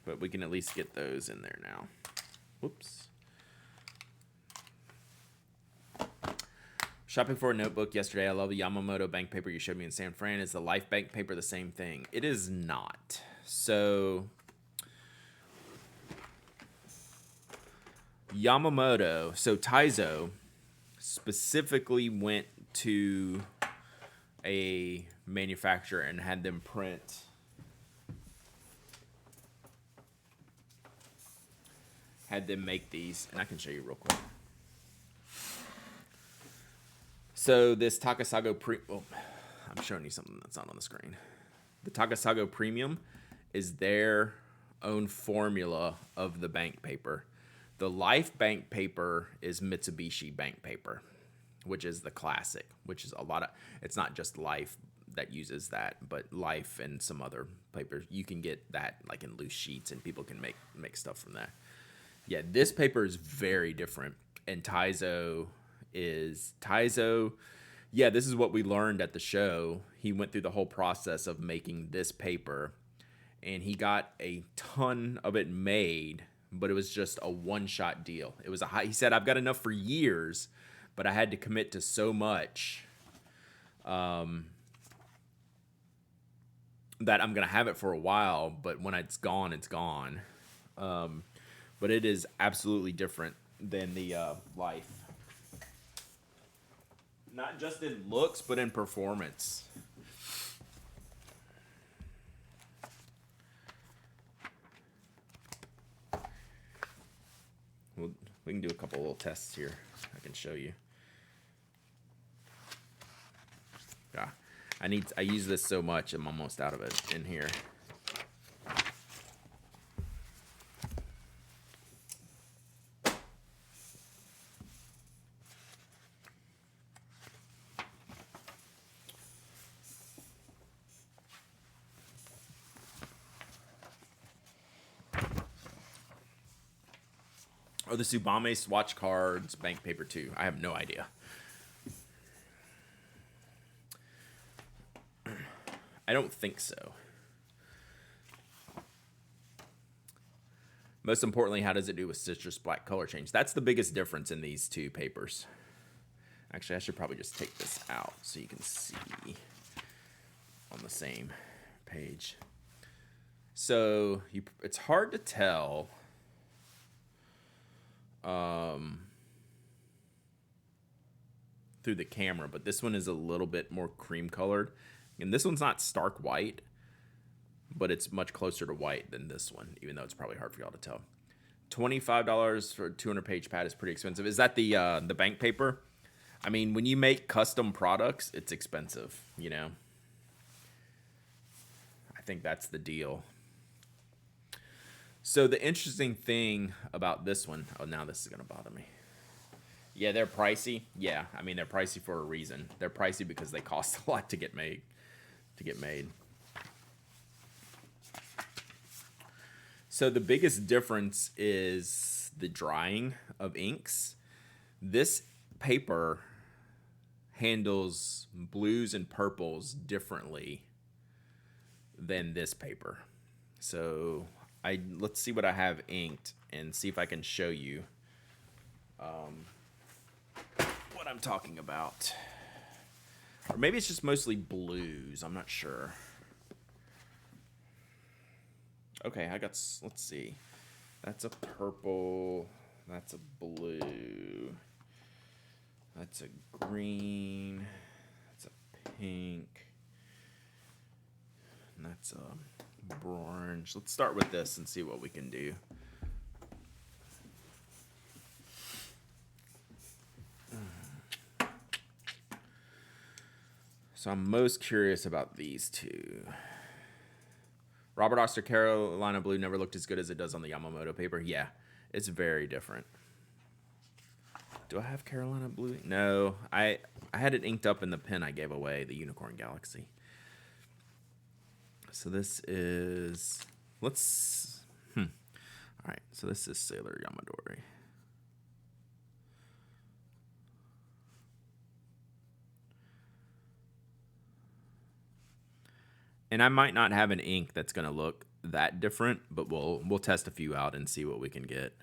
Speaker 1: but we can at least get those in there now. Whoops. Shopping for a notebook yesterday. I love the Yamamoto bank paper you showed me in San Fran. Is the Life bank paper the same thing? It is not. So Yamamoto, so Taizo specifically went to a manufacturer and had them print had them make these, and I can show you real quick. So this Takasago I'm showing you something that's not on the screen. The Takasago Premium is their own formula of the bank paper. The Life bank paper is Mitsubishi bank paper, which is the classic, which is it's not just Life that uses that, but Life and some other papers. You can get that like in loose sheets, and people can make stuff from that. Yeah, this paper is very different. And Taizo, yeah, this is what we learned at the show. He went through the whole process of making this paper, and he got a ton of it made, but it was just a one-shot deal. It was he said, I've got enough for years, but I had to commit to so much that I'm going to have it for a while, but when it's gone, it's gone. But it is absolutely different than the Life. Not just in looks, but in performance. We can do a couple little tests here. I can show you. Yeah, I use this so much, I'm almost out of it in here. Or the Tsubame Swatch Cards bank paper too. I have no idea. I don't think so. Most importantly, how does it do with citrus black color change? That's the biggest difference in these two papers. Actually, I should probably just take this out so you can see on the same page. So it's hard to tell through the camera, but this one is a little bit more cream colored, and this one's not stark white, but it's much closer to white than this one, even though it's probably hard for y'all to tell. $25 for a 200-page pad is pretty expensive. Is that the bank paper? I mean, when you make custom products, it's expensive, you know. I think that's the deal. So the interesting thing about this one, now this is going to bother me. Yeah, they're pricey. Yeah, I mean, they're pricey for a reason. They're pricey because they cost a lot to get made. So the biggest difference is the drying of inks. This paper handles blues and purples differently than this paper. So let's see what I have inked and see if I can show you what I'm talking about. Or maybe it's just mostly blues. I'm not sure. Okay, let's see. That's a purple. That's a blue. That's a green. That's a pink. And that's a orange. Let's start with this and see what we can do. So I'm most curious about these two. Robert Oster Carolina Blue never looked as good as it does on the Yamamoto paper. Yeah, it's very different. Do I have Carolina Blue? No, I had it inked up in the pen I gave away, the Unicorn Galaxy. So this is, all right, so this is Sailor Yamadori. And I might not have an ink that's going to look that different, but we'll test a few out and see what we can get.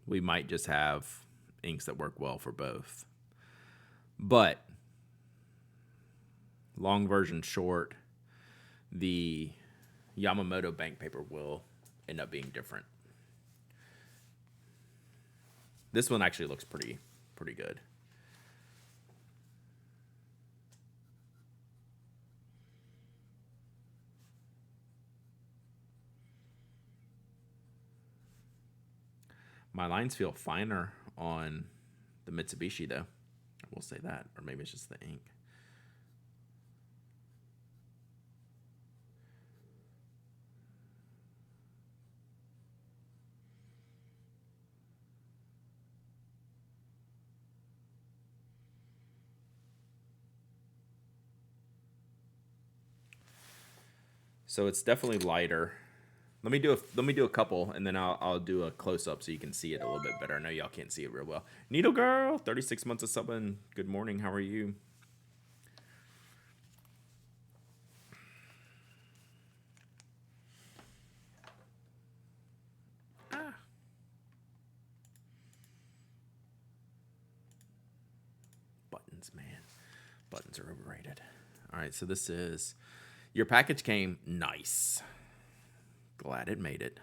Speaker 1: We might just have inks that work well for both. But long version short, the Yamamoto bank paper will end up being different. This one actually looks pretty good. My lines feel finer on the Mitsubishi though. We'll say that, or maybe it's just the ink. So it's definitely lighter. Let me do a couple, and then I'll do a close up so you can see it a little bit better. I know y'all can't see it real well. Needle Girl, 36 months of subbing. Good morning. How are you? Ah. Buttons, man. Buttons are overrated. All right, so this is your package came nice. Glad it made it.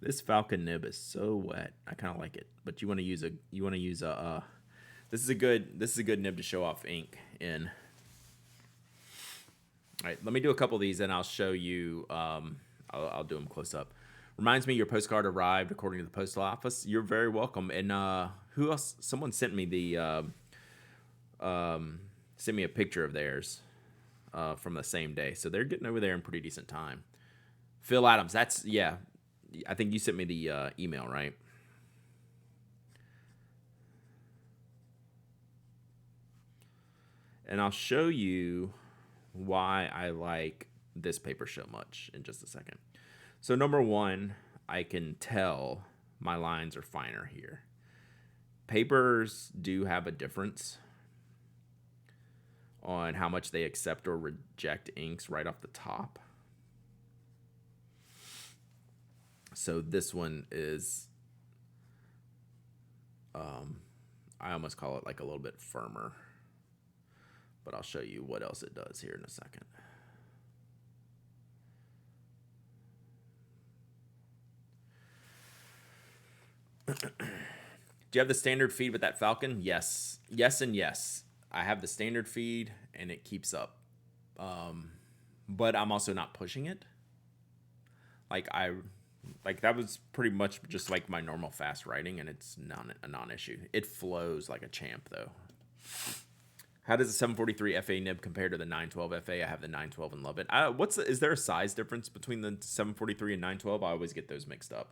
Speaker 1: This Falcon nib is so wet. I kind of like it, but you want to use a this is a good nib to show off ink in. All right, let me do a couple of these, and I'll show you. I'll do them close up. Reminds me, your postcard arrived according to the postal office. You're very welcome. And who else? Someone sent me sent me a picture of theirs from the same day, so they're getting over there in pretty decent time. Phil Adams. That's yeah. I think you sent me the email, right? And I'll show you why I like this paper so much in just a second. So number one, I can tell my lines are finer here. Papers do have a difference on how much they accept or reject inks right off the top. So this one is, I almost call it like a little bit firmer, but I'll show you what else it does here in a second. Do you have the standard feed with that Falcon? Yes. Yes and yes. I have the standard feed, and it keeps up. But I'm also not pushing it. Like that was pretty much just like my normal fast writing, and it's a non-issue. It flows like a champ, though. How does the 743 FA nib compare to the 912 FA? I have the 912 and love it. Is there a size difference between the 743 and 912? I always get those mixed up.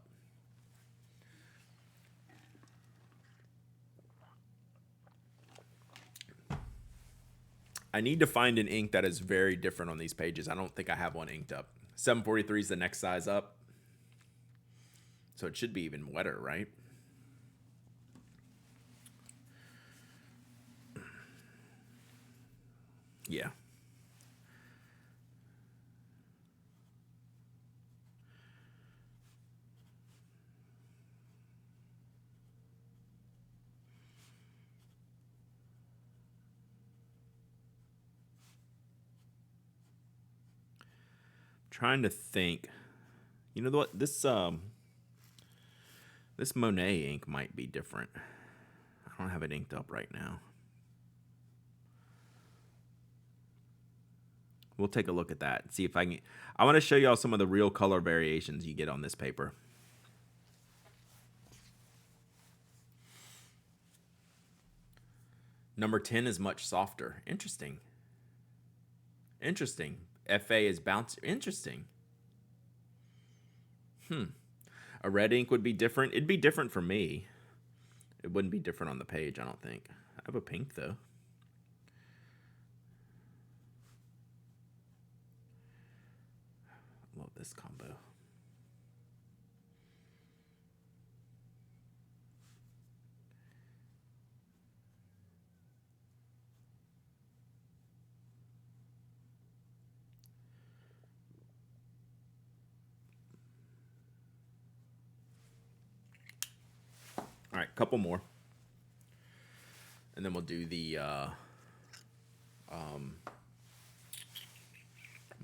Speaker 1: I need to find an ink that is very different on these pages. I don't think I have one inked up. 743 is the next size up. So it should be even wetter, right? Yeah. Trying to think. You know what? This Monet ink might be different. I don't have it inked up right now. We'll take a look at that and see if I can. I want to show y'all some of the real color variations you get on this paper. Number 10 is much softer. Interesting. Interesting. FA is bounce. Interesting. A red ink would be different. It'd be different for me. It wouldn't be different on the page, I don't think. I have a pink, though. Love this combo. All right, couple more. And then we'll do the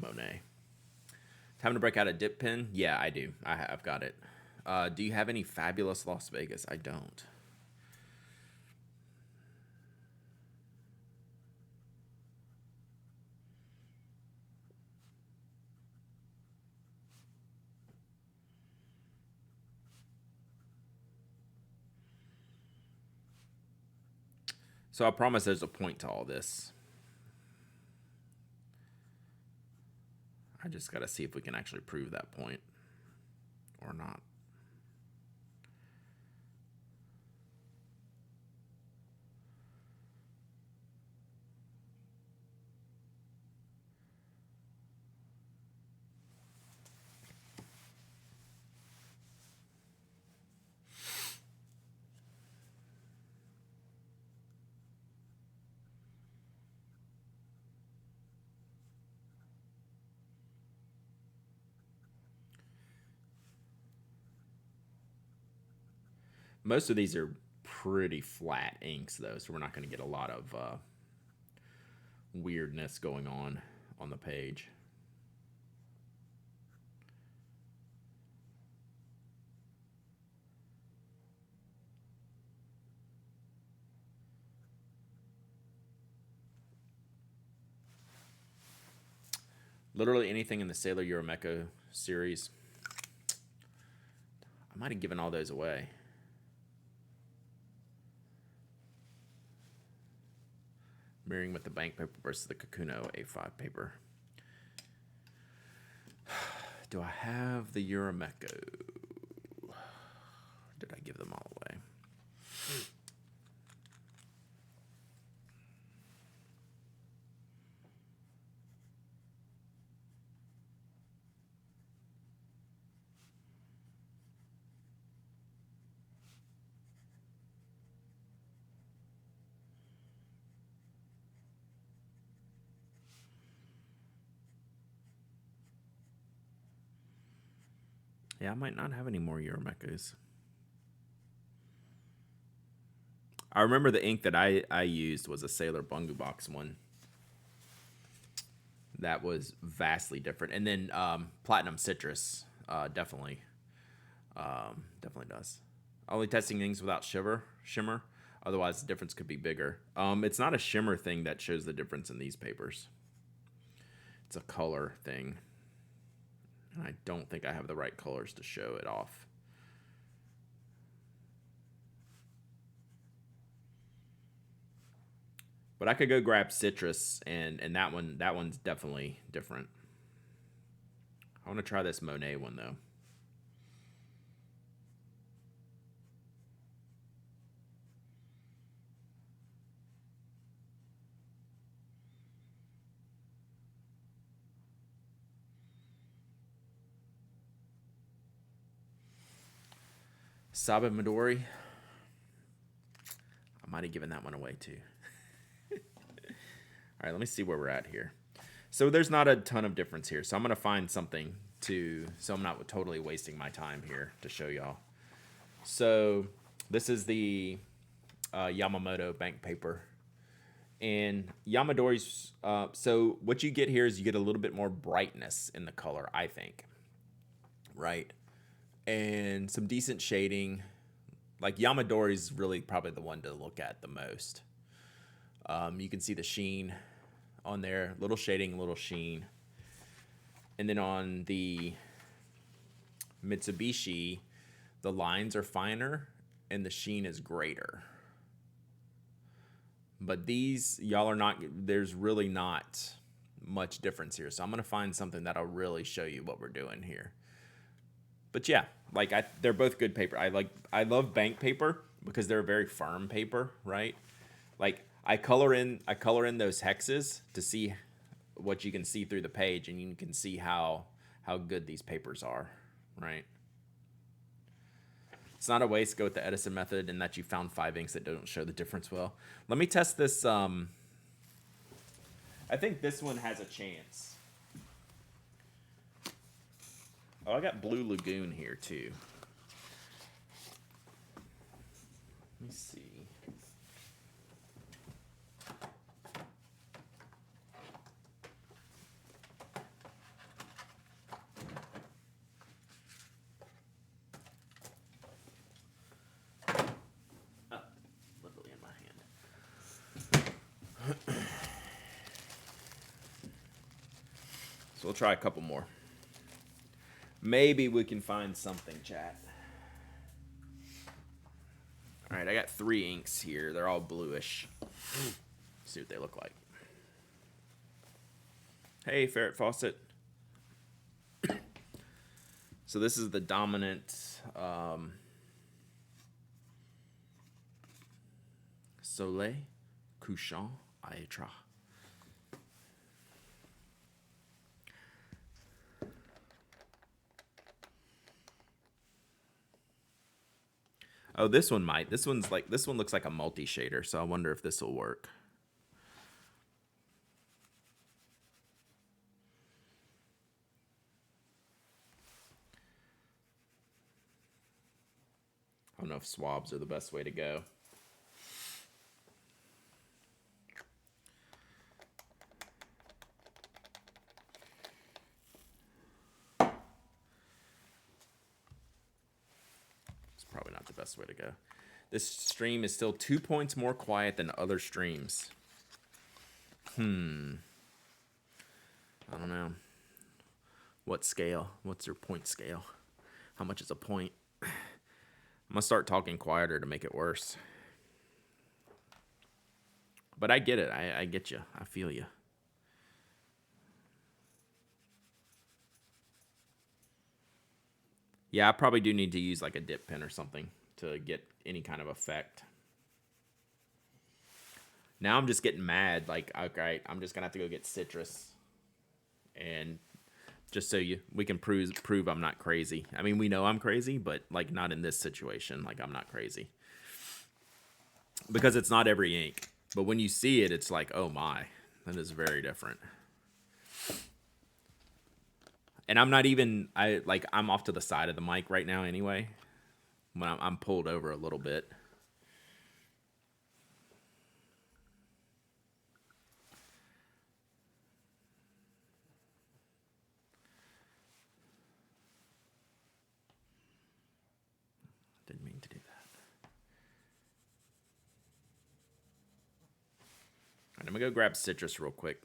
Speaker 1: Monet. Time to break out a dip pen? Yeah, I do. I've got it. Do you have any fabulous Las Vegas? I don't. So I promise there's a point to all this. I just got to see if we can actually prove that point or not. Most of these are pretty flat inks, though, so we're not going to get a lot of weirdness going on the page. Literally anything in the Sailor Euromeko series. I might have given all those away. Mirroring with the bank paper versus the Kakuno A5 paper. Do I have the Euromeko? Did I give them all away? Yeah, I might not have any more Euromekos. I remember the ink that I used was a Sailor Bungu Box one. That was vastly different. And then Platinum Citrus definitely does. Only testing things without shimmer. Otherwise, the difference could be bigger. It's not a shimmer thing that shows the difference in these papers. It's a color thing. And I don't think I have the right colors to show it off. But I could go grab Citrus, and that one's definitely different. I want to try this Monet one, though. Sabe Midori. I might have given that one away, too. All right, let me see where we're at here. So there's not a ton of difference here. So I'm going to find something so I'm not totally wasting my time here to show y'all. So this is the Yamamoto bank paper. And Yamadori's, so what you get here is you get a little bit more brightness in the color, I think. Right? And some decent shading. Like Yamadori's really probably the one to look at the most. You can see the sheen on there, little shading, little sheen. And then on the Mitsubishi, the lines are finer and the sheen is greater. But these, y'all are not, there's really not much difference here. So I'm going to find something that'll really show you what we're doing here. But yeah, like they're both good paper. I love bank paper because they're a very firm paper, right? Like I color in those hexes to see what you can see through the page, and you can see how good these papers are, right? It's not a waste to go with the Edison method and that you found 5 inks that don't show the difference well. Let me test this. I think this one has a chance. Oh, I got Blue Lagoon here too. me see. Oh, literally in my hand. So we'll try a couple more. Maybe we can find something, chat. All right, I got 3 inks here. They're all bluish. See what they look like. Hey, Ferret Fawcett. So this is the dominant Soleil Couchant Aetra. Oh, this one might. This one looks like a multi-shader, so I wonder if this will work. I don't know if swabs are the best way to go. It's probably not the best way to go. This stream is still 2 points more quiet than other streams. I don't know. What scale? What's your point scale? How much is a point? I'm gonna start talking quieter to make it worse. But I get it. I get you. I feel you. Yeah, I probably do need to use like a dip pen or something to get any kind of effect. Now I'm just getting mad. Like, okay, I'm just gonna have to go get citrus, and just so we can prove I'm not crazy. I mean, we know I'm crazy, but like not in this situation. Like, I'm not crazy because it's not every ink. But when you see it, it's like, oh my, that is very different. And I'm not even I'm off to the side of the mic right now anyway. When I'm pulled over a little bit. Didn't mean to do that. All right, I'm gonna go grab citrus real quick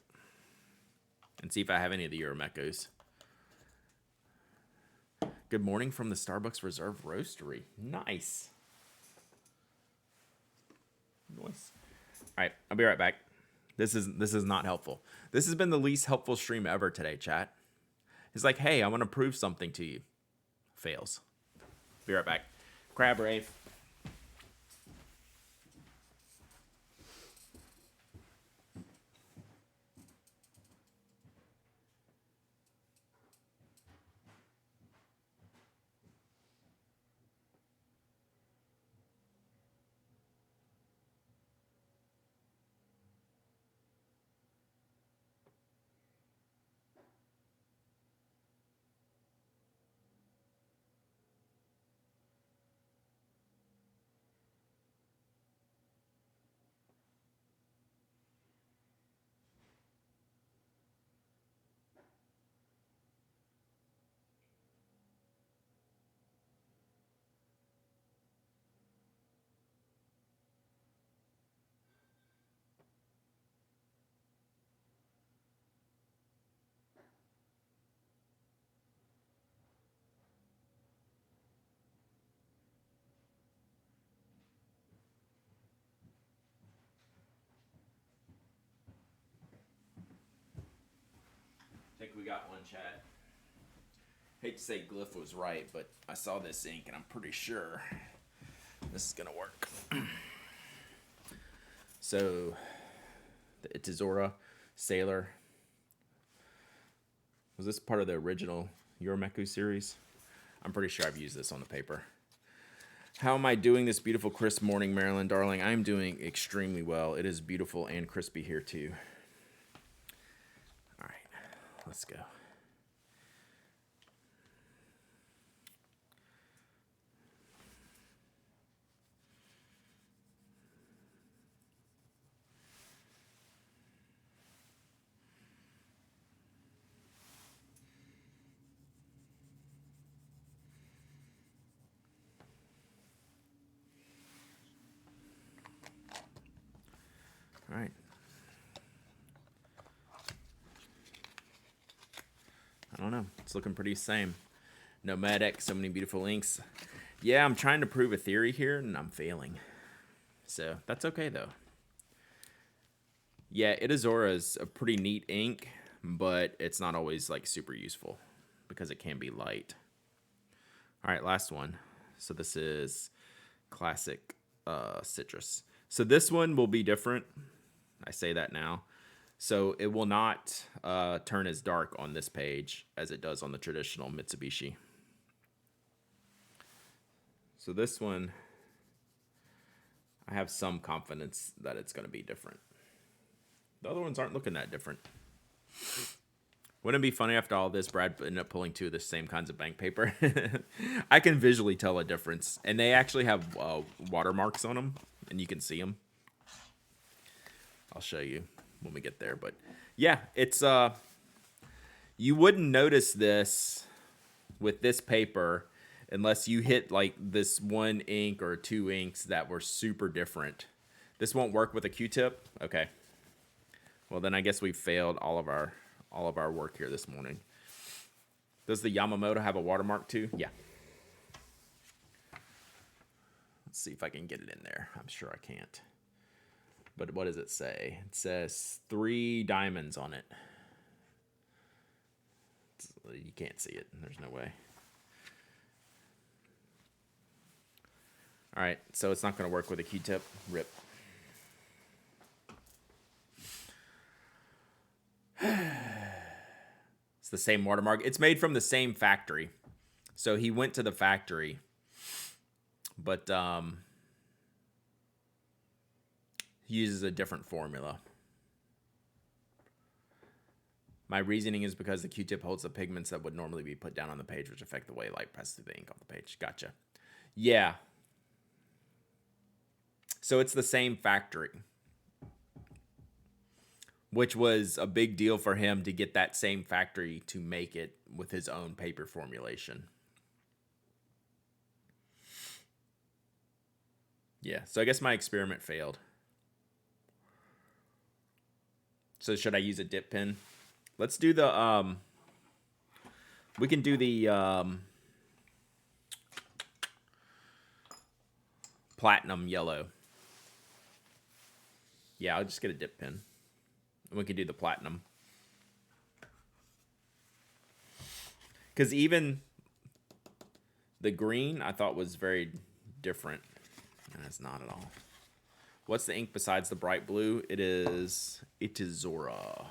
Speaker 1: and see if I have any of the Euromechos. Good morning from the Starbucks Reserve Roastery. Nice. Nice. All right, I'll be right back. This is not helpful. This has been the least helpful stream ever today, chat. It's like, hey, I want to prove something to you. Fails. Be right back. Crab Rave. I think we got one, chat. Hate to say Glyph was right, but I saw this ink and I'm pretty sure this is gonna work. So, the Itazora Sailor. Was this part of the original Euromeku series? I'm pretty sure I've used this on the paper. How am I doing this beautiful crisp morning, Marilyn, darling? I'm doing extremely well. It is beautiful and crispy here too. All right, let's go. know. It's looking pretty same. Nomadic, so many beautiful inks. Yeah, I'm trying to prove a theory here, and I'm failing. So that's okay, though. Yeah, Itazora is a pretty neat ink, but it's not always like super useful because it can be light. All right, last one. So this is classic citrus. So this one will be different. I say that now. So it will not turn as dark on this page as it does on the traditional Mitsubishi. So this one, I have some confidence that it's going to be different. The other ones aren't looking that different. Wouldn't it be funny after all this, Brad ended up pulling two of the same kinds of bank paper? I can visually tell a difference. And they actually have watermarks on them, and you can see them. I'll show you when we get there. But yeah, it's you wouldn't notice this with this paper unless you hit like this one ink or two inks that were super different. This won't work with a Q-tip? Okay. Well, then I guess we failed all of our work here this morning. Does the Yamamoto have a watermark too? Yeah. Let's see if I can get it in there. I'm sure I can't. But what does it say? It says 3 diamonds on it. You can't see it. There's no way. All right, so it's not going to work with a Q-tip. Rip. It's the same watermark. It's made from the same factory. So he went to the factory. But he uses a different formula. My reasoning is because the Q-tip holds the pigments that would normally be put down on the page, which affect the way light passes through the ink on the page. Gotcha. Yeah. So it's the same factory, which was a big deal for him to get that same factory to make it with his own paper formulation. Yeah, so I guess my experiment failed. So should I use a dip pen? Let's do the, we can do the platinum yellow. Yeah, I'll just get a dip pen. And we can do the platinum. Because even the green I thought was very different. And it's not at all. What's the ink besides the bright blue? It is Itazora.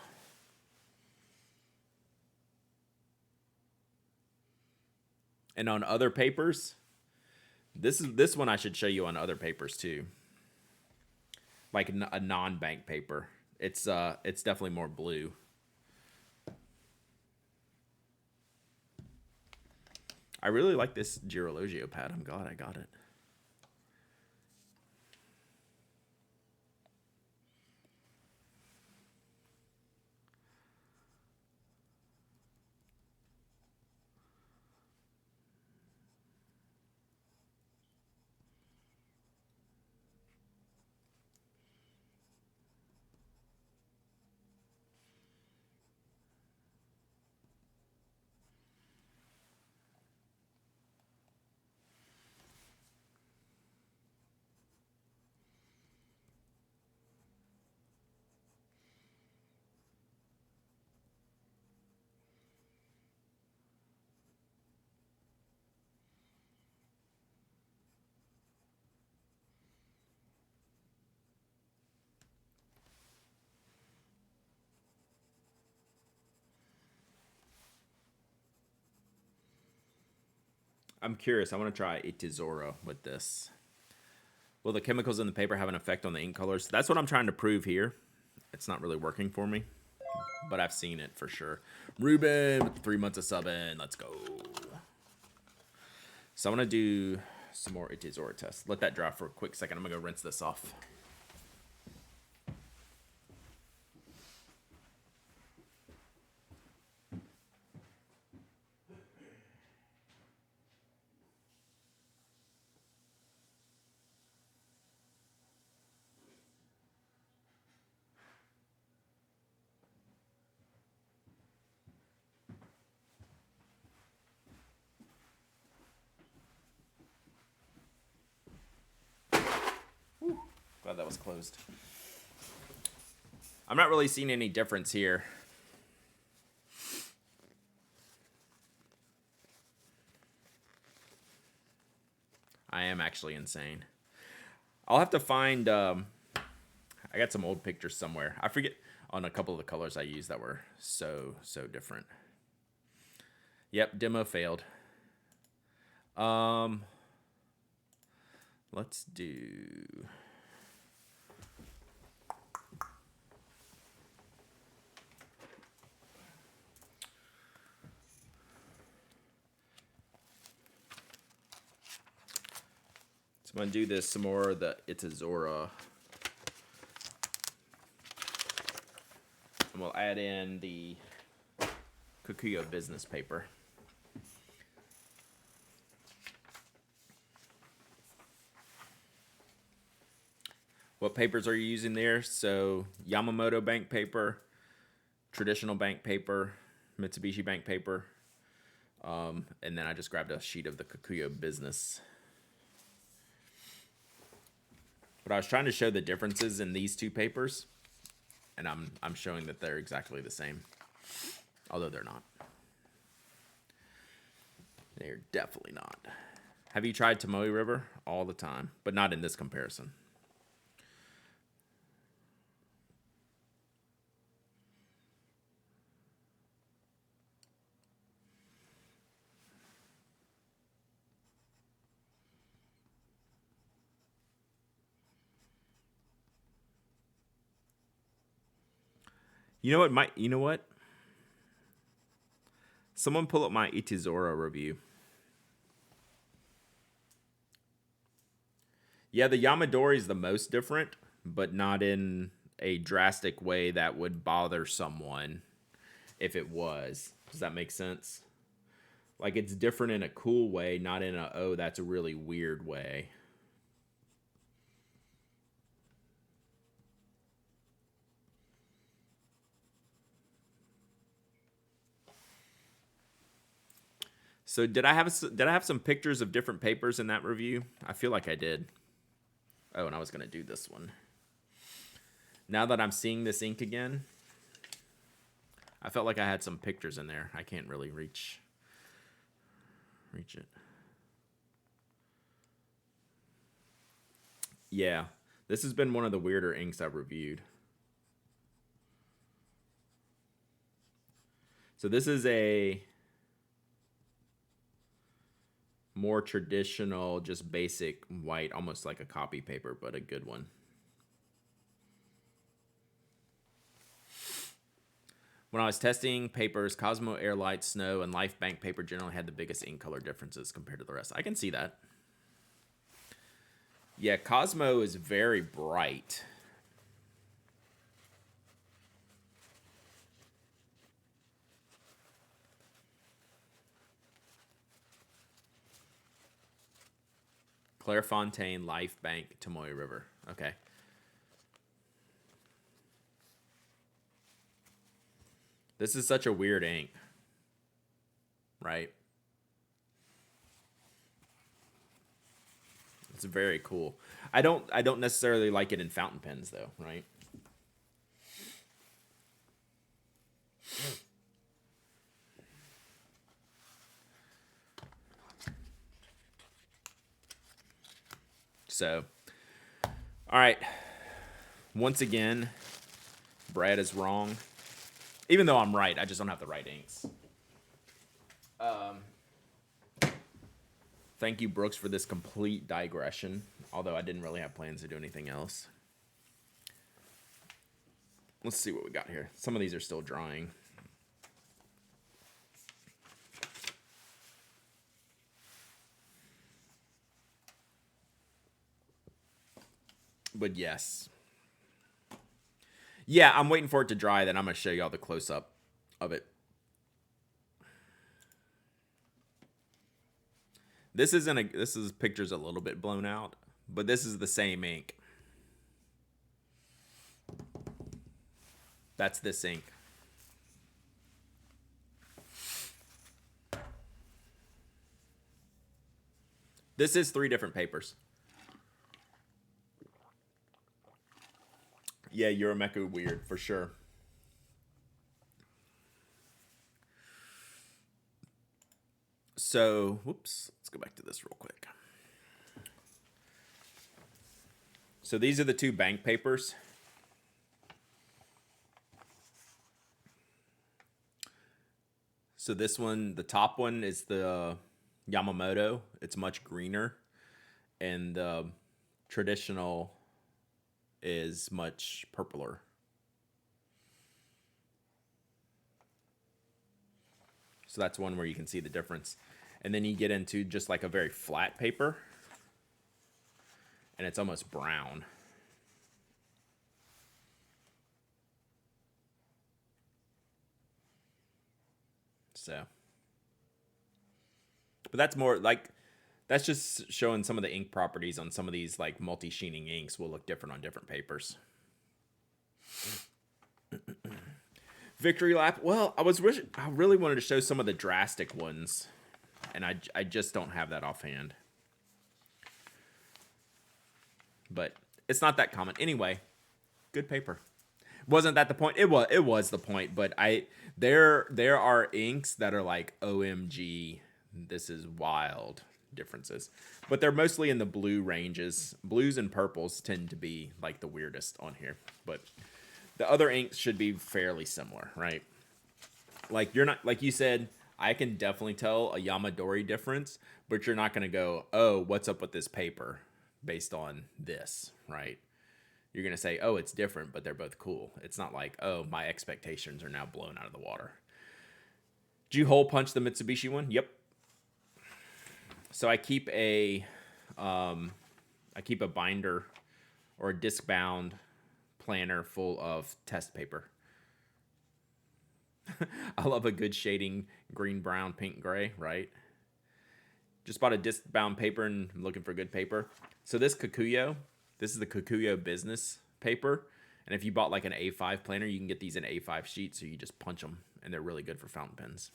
Speaker 1: And on other papers, this one I should show you on other papers too. Like a non-bank paper. It's definitely more blue. I really like this Girologio pad. I'm glad I got it. I'm curious. I want to try Itazora with this. Will the chemicals in the paper have an effect on the ink colors? That's what I'm trying to prove here. It's not really working for me, but I've seen it for sure. Ruben with 3 months of subbing. Let's go. So I want to do some more Itazora tests. Let that dry for a quick second. I'm going to go rinse this off. was closed. I'm not really seeing any difference here. I am actually insane. I'll have to find, I got some old pictures somewhere. I forget on a couple of the colors I used that were so different. Yep, demo failed. Let's do... So I'm going to do this some more, the Itazora. And we'll add in the Kikuyo business paper. What papers are you using there? So Yamamoto bank paper, traditional bank paper, Mitsubishi bank paper, and then I just grabbed a sheet of the Kikuyo business. But I was trying to show the differences in these two papers, and I'm showing that they're exactly the same, although they're not. They're definitely not. Have you tried Tomoe River? All the time, but not in this comparison. You know what? Someone pull up my Itazora review. Yeah, the Yamadori is the most different, but not in a drastic way that would bother someone if it was. Does that make sense? Like, it's different in a cool way, not in a, oh, that's a really weird way. So did I have some pictures of different papers in that review? I feel like I did. Oh, and I was going to do this one. Now that I'm seeing this ink again, I felt like I had some pictures in there. I can't really reach it. Yeah, this has been one of the weirder inks I've reviewed. So this is a more traditional, just basic white, almost like a copy paper, but a good one. When I was testing papers, Cosmo Airlight, Snow, and Life Bank paper generally had the biggest ink color differences compared to the rest. I can see that. Yeah, Cosmo is very bright. Clairefontaine, Life Bank, Tomoe River. Okay. This is such a weird ink. Right? It's very cool. I don't necessarily like it in fountain pens though, right? So, all right. Once again, Brad is wrong. Even though I'm right, I just don't have the right inks. Thank you, Brooks, for this complete digression. Although I didn't really have plans to do anything else. Let's see what we got here. Some of these are still drying. But yes. Yeah, I'm waiting for it to dry, then I'm going to show y'all the close-up of it. This is pictures a little bit blown out, but this is the same ink. That's this ink. This is 3 different papers. Yeah, Euromecha weird for sure. So, whoops, let's go back to this real quick. So these are the two bank papers. So this one, the top one is the Yamamoto. It's much greener. And the traditional is much purpler. So that's one where you can see the difference. And then you get into just like a very flat paper. And it's almost brown. So. But that's more like, that's just showing some of the ink properties on some of these like multi-sheening inks will look different on different papers. Victory lap. Well, I really wanted to show some of the drastic ones, and I just don't have that offhand. But it's not that common. Anyway, good paper. Wasn't that the point? It was the point, but there are inks that are like OMG, this is wild differences. But they're mostly in the blue ranges. Blues and purples tend to be like the weirdest on here, but the other inks should be fairly similar, right? Like you're not, like you said, I can definitely tell a Yamadori difference, but you're not going to go, oh, what's up with this paper based on this, right? You're going to say, oh, it's different, but they're both cool. It's not like, oh, my expectations are now blown out of the water. Did you hole punch the Mitsubishi one? Yep. So I keep a binder or a disc bound planner full of test paper. I love a good shading green, brown, pink, gray, right? Just bought a disc bound paper and I'm looking for good paper. So this is the Kikuyo business paper. And if you bought like an A5 planner, you can get these in A5 sheets. So you just punch them and they're really good for fountain pens.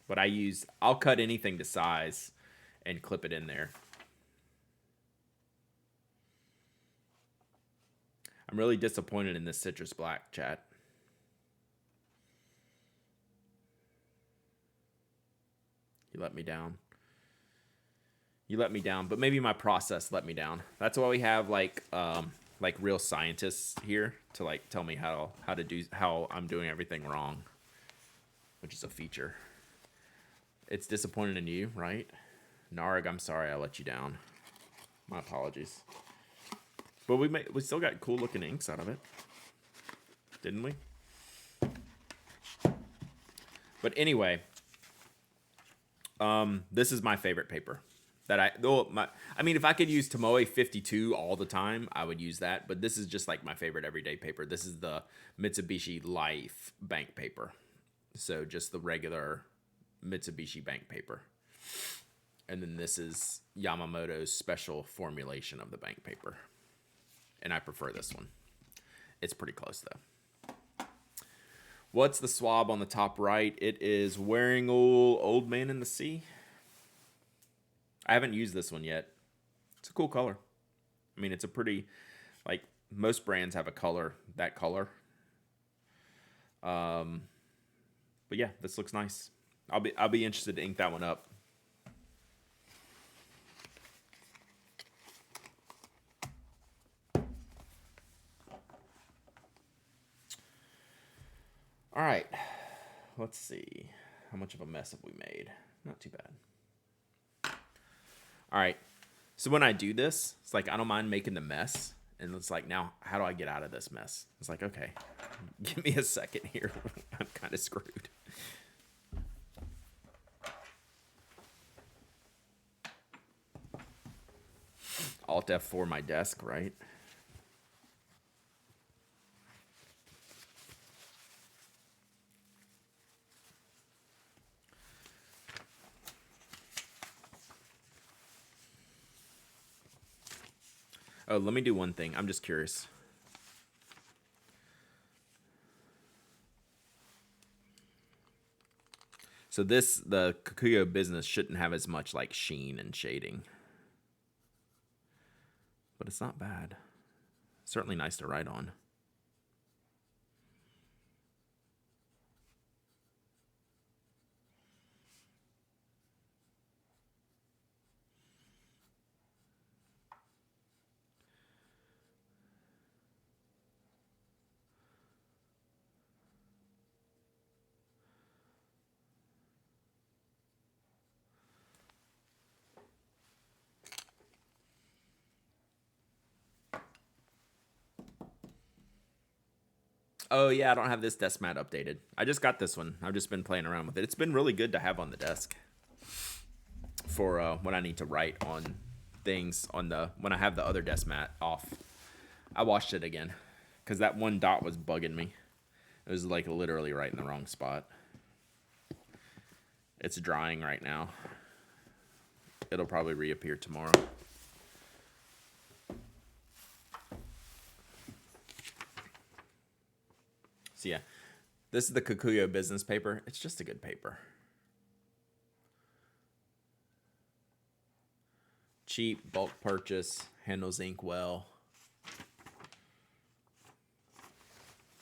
Speaker 1: But I'll cut anything to size and clip it in there. I'm really disappointed in this citrus black, chat. You let me down. You let me down, but maybe my process let me down. That's why we have like real scientists here to like tell me how I'm doing everything wrong, which is a feature. It's disappointing in you, right? Narg, I'm sorry I let you down. My apologies. But we still got cool looking inks out of it, didn't we? But anyway, this is my favorite paper. I mean, if I could use Tomoe 52 all the time, I would use that. But this is just like my favorite everyday paper. This is the Mitsubishi Life bank paper. So just the regular Mitsubishi bank paper. And then this is Yamamoto's special formulation of the bank paper. And I prefer this one. It's pretty close though. What's the swab on the top right? It is Wearing Old Man in the Sea. I haven't used this one yet. It's a cool color. I mean, it's a pretty, like, most brands have that color. But yeah, this looks nice. I'll be interested to ink that one up. All right. Let's see. How much of a mess have we made? Not too bad. All right. So when I do this, it's like I don't mind making the mess. And it's like, now, how do I get out of this mess? It's like, okay, give me a second here. I'm kind of screwed. Alt F4 my desk, right? Oh, let me do one thing. I'm just curious. So the Kikuyo business shouldn't have as much like sheen and shading. but it's not bad. Certainly nice to write on. Oh, yeah, I don't have this desk mat updated. I just got this one. I've just been playing around with it. It's been really good to have on the desk for when I need to write on things when I have the other desk mat off. I washed it again because that one dot was bugging me. It was like literally right in the wrong spot. It's drying right now. It'll probably reappear tomorrow. So yeah, this is the Kikuyo business paper. It's just a good paper. Cheap, bulk purchase, handles ink well.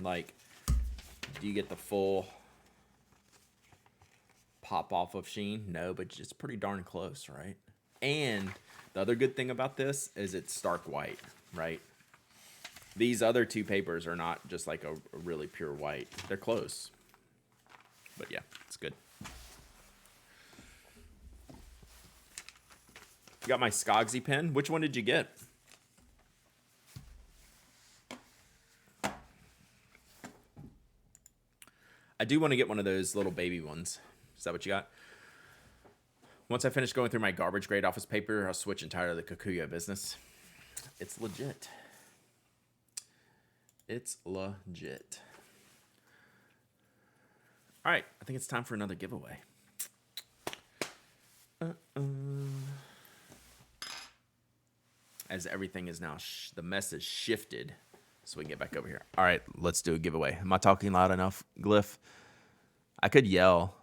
Speaker 1: Like, do you get the full pop off of sheen? No, but it's pretty darn close, right? And the other good thing about this is it's stark white, right? These other two papers are not just like a really pure white. They're close. But yeah, it's good. You got my Skogsy pen. Which one did you get? I do want to get one of those little baby ones. Is that what you got? Once I finish going through my garbage grade office paper, I'll switch entirely to the Kikuyo business. It's legit. It's legit. All right, I think it's time for another giveaway. As everything is now, the mess is shifted, so we can get back over here. All right, let's do a giveaway. Am I talking loud enough, Glyph? I could yell.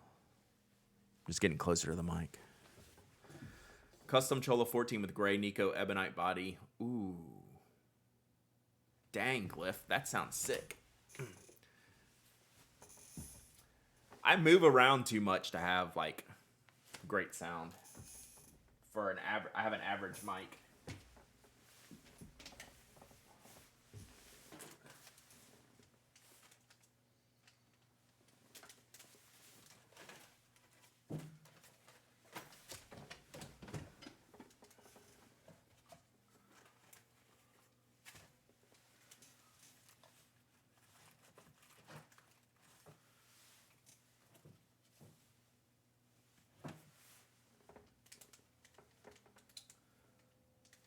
Speaker 1: Just getting closer to the mic. Custom Chola 14 with gray Nico Ebonite body. Ooh. Dang, Glyph, that sounds sick. I move around too much to have like great sound for an average. I have an average mic.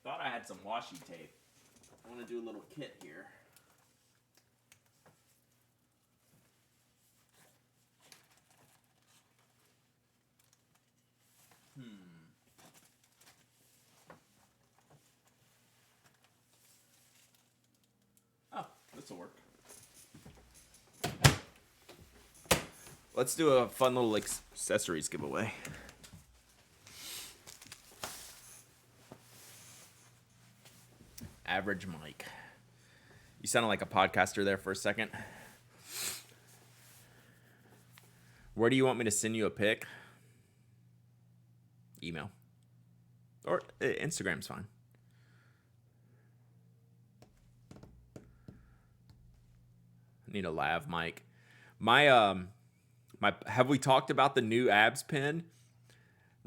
Speaker 1: Thought I had some washi tape. I want to do a little kit here. Oh, this will work. Let's do a fun little accessories giveaway. Average mic. You sounded like a podcaster there for a second. Where do you want me to send you a pic? Email. Or Instagram's fine. I need a lav mic. My have we talked about the new abs pen?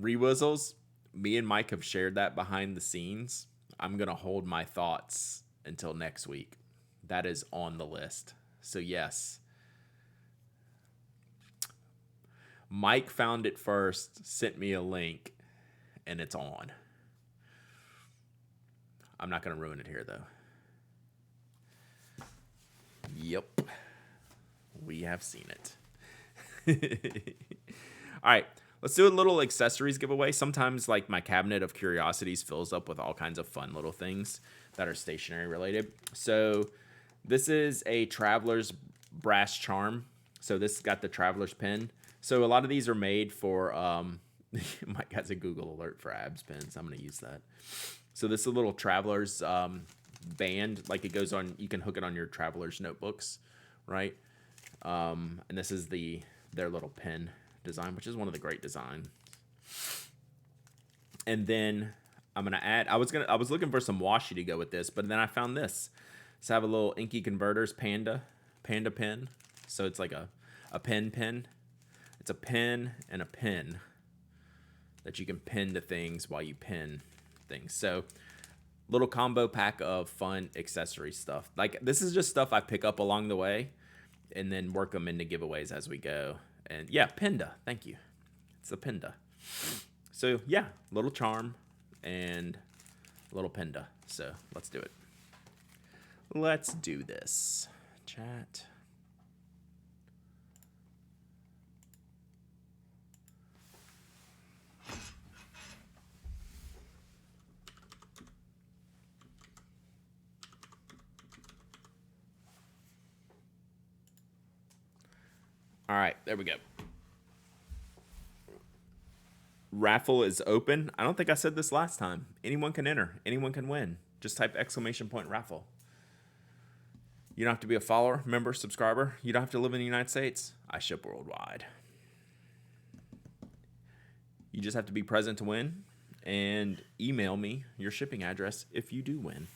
Speaker 1: Rewizzles. Me and Mike have shared that behind the scenes. I'm going to hold my thoughts until next week. That is on the list. So yes. Mike found it first, sent me a link, and it's on. I'm not going to ruin it here, though. Yep. We have seen it. All right. Let's do a little accessories giveaway. Sometimes, like, my cabinet of curiosities fills up with all kinds of fun little things that are stationery related. So this is a Traveler's brass charm. So this got the Traveler's pin. So a lot of these are made for Mike has a Google alert for abs pins. I'm going to use that. So this is a little Traveler's band. Like it goes on, you can hook it on your Traveler's notebooks, right? And this is their little pen design, which is one of the great designs. And then I'm going to add, I was looking for some washi to go with this, but then I found this. So I have a little Inky Converters Panda pen. So it's like a pen. It's a pen and a pin that you can pin to things while you pin things. So little combo pack of fun accessory stuff. Like this is just stuff I pick up along the way and then work them into giveaways as we go. And yeah, Pinda. Thank you. It's a Pinda. So yeah, little charm and little Pinda. So let's do it. Let's do this. Chat. All right, there we go. Raffle is open. I don't think I said this last time. Anyone can enter. Anyone can win. Just type !raffle. You don't have to be a follower, member, subscriber. You don't have to live in the United States. I ship worldwide. You just have to be present to win and email me your shipping address if you do win.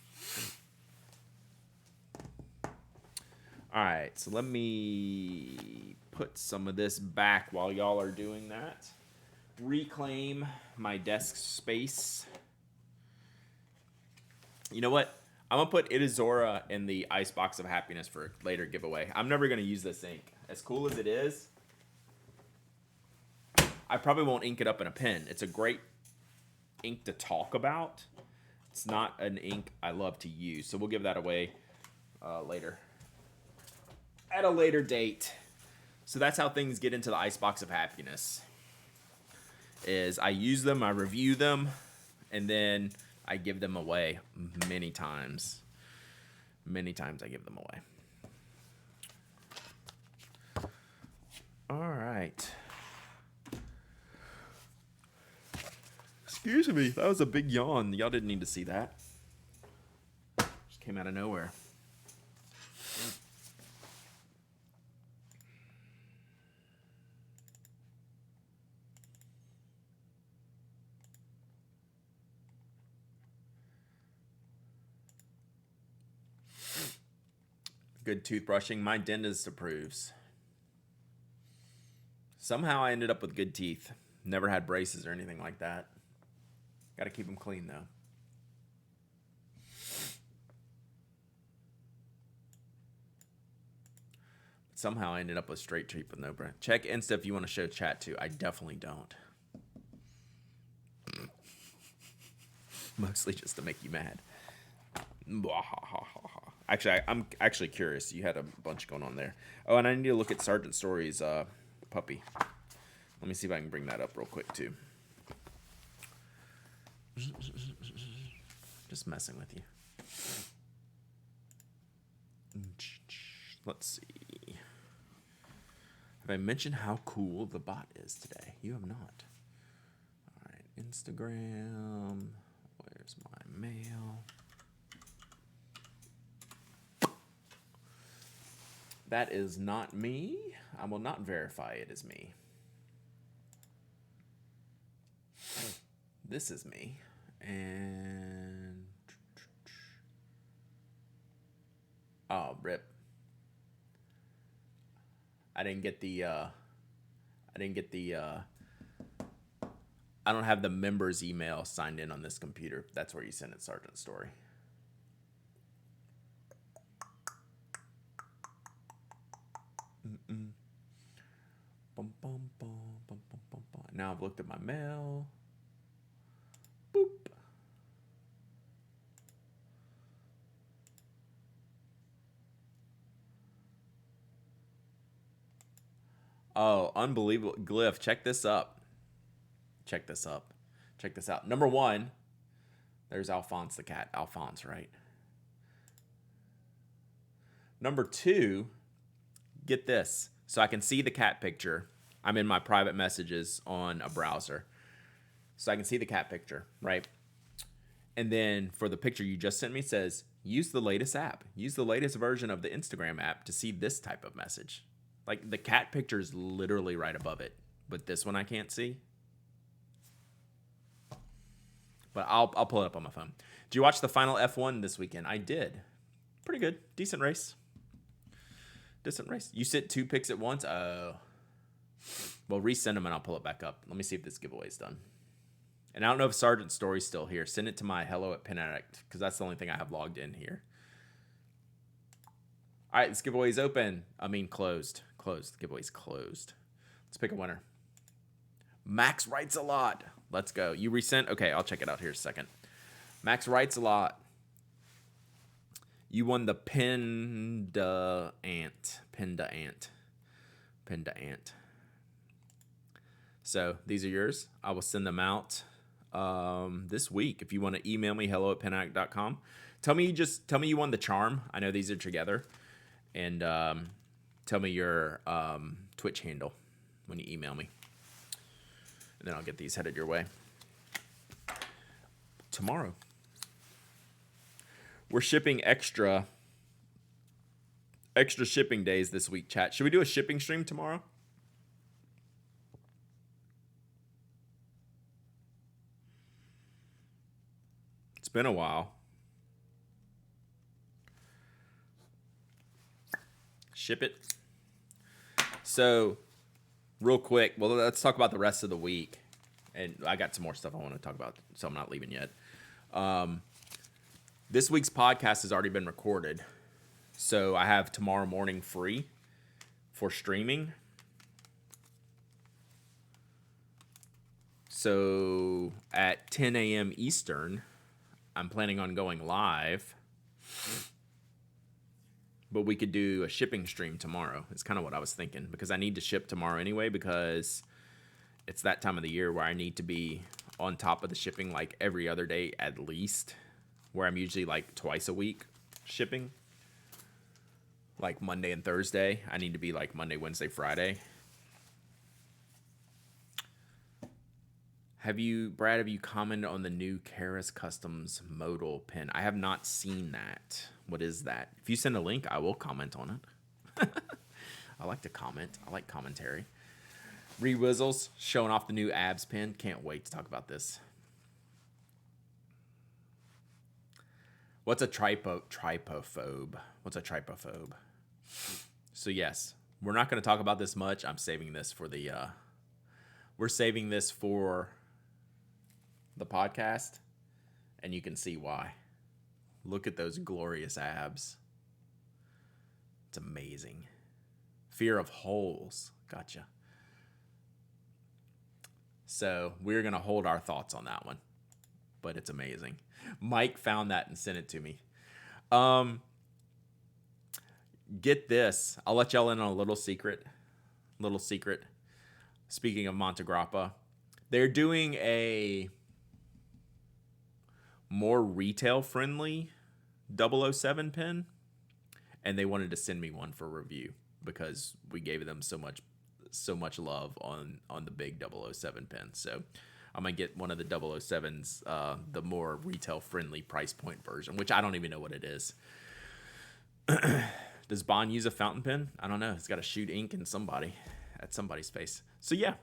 Speaker 1: All right, so let me put some of this back while y'all are doing that. Reclaim my desk space. You know what? I'm going to put Itazora in the Icebox of Happiness for a later giveaway. I'm never going to use this ink. As cool as it is, I probably won't ink it up in a pen. It's a great ink to talk about. It's not an ink I love to use. So we'll give that away later. At a later date. So that's how things get into the Icebox of Happiness. Is I use them, I review them, and then I give them away many times. Many times I give them away. All right. Excuse me, that was a big yawn. Y'all didn't need to see that. Just came out of nowhere. Good toothbrushing. My dentist approves. Somehow I ended up with good teeth. Never had braces or anything like that. Got to keep them clean though. Somehow I ended up with straight teeth with no brace. Check Insta if you want to show chat too. I definitely don't. Mostly just to make you mad. Actually, I'm actually curious. You had a bunch going on there. Oh, and I need to look at Sergeant Story's puppy. Let me see if I can bring that up real quick too. Just messing with you. Let's see. Have I mentioned how cool the bot is today? You have not. All right, Instagram. Where's my mail? That is not me. I will not verify it as me. This is me. And oh, rip. I didn't get the I don't have the member's email signed in on this computer. That's where you send it, Sergeant Story. Bum, bum, bum, bum, bum, bum, bum. Now I've looked at my mail. Boop. Oh, unbelievable. Glyph, check this up. Check this up. Check this out. Number one, there's Alphonse the cat. Alphonse, right? Number two, get this. So I can see the cat picture. I'm in my private messages on a browser. so I can see the cat picture, right? And then for the picture you just sent me, it says, use the latest app. Use the latest version of the Instagram app to see this type of message. Like the cat picture is literally right above it, but this one I can't see. But I'll pull it up on my phone. Did you watch the final F1 this weekend? I did. Pretty good. Decent race. You sent 2 picks at once? Oh. Well, resend them and I'll pull it back up. Let me see if this giveaway is done. And I don't know if Sergeant Story's still here. Send it to my hello@PinAddict because that's the only thing I have logged in here. All right, this giveaway is open. I mean, closed. Closed. The giveaway's closed. Let's pick a winner. Max Writes a Lot. Let's go. You resent? Okay, I'll check it out here in a second. Max Writes a Lot. You won the Pinda Ant. So these are yours. I will send them out this week. If you want to email me, hello@pinaddict.com. Tell me you won the charm. I know these are together. And tell me your Twitch handle when you email me. And then I'll get these headed your way. Tomorrow. We're shipping extra shipping days this week, chat. Should we do a shipping stream tomorrow? It's been a while. Ship it. So, real quick, well, let's talk about the rest of the week. And I got some more stuff I want to talk about, so I'm not leaving yet. This week's podcast has already been recorded. So I have tomorrow morning free for streaming. So at 10 a.m. Eastern, I'm planning on going live. But we could do a shipping stream tomorrow. It's kind of what I was thinking. Because I need to ship tomorrow anyway. Because it's that time of the year where I need to be on top of the shipping like every other day at least. Where I'm usually like twice a week shipping. Like Monday and Thursday. I need to be like Monday, Wednesday, Friday. Brad, have you commented on the new Karas Customs modal pin? I have not seen that. What is that? If you send a link, I will comment on it. I like to comment. I like commentary. Rewizzles showing off the new abs pin. Can't wait to talk about this. What's a tripophobe? What's a tripophobe? So yes, we're not going to talk about this much. I'm saving this for the we're saving this for the podcast, and you can see why. Look at those glorious abs. It's amazing. Fear of holes. Gotcha. So we're going to hold our thoughts on that one, but it's amazing. Mike found that and sent it to me. Get this. I'll let y'all in on a little secret. Speaking of Montegrappa, they're doing a more retail-friendly 007 pin, and they wanted to send me one for review because we gave them so much love on the big 007 pin. So I'm going to get one of the 007s, the more retail-friendly price point version, which I don't even know what it is. Does Bond use a fountain pen? I don't know. It's got to shoot ink in at somebody's face. So yeah.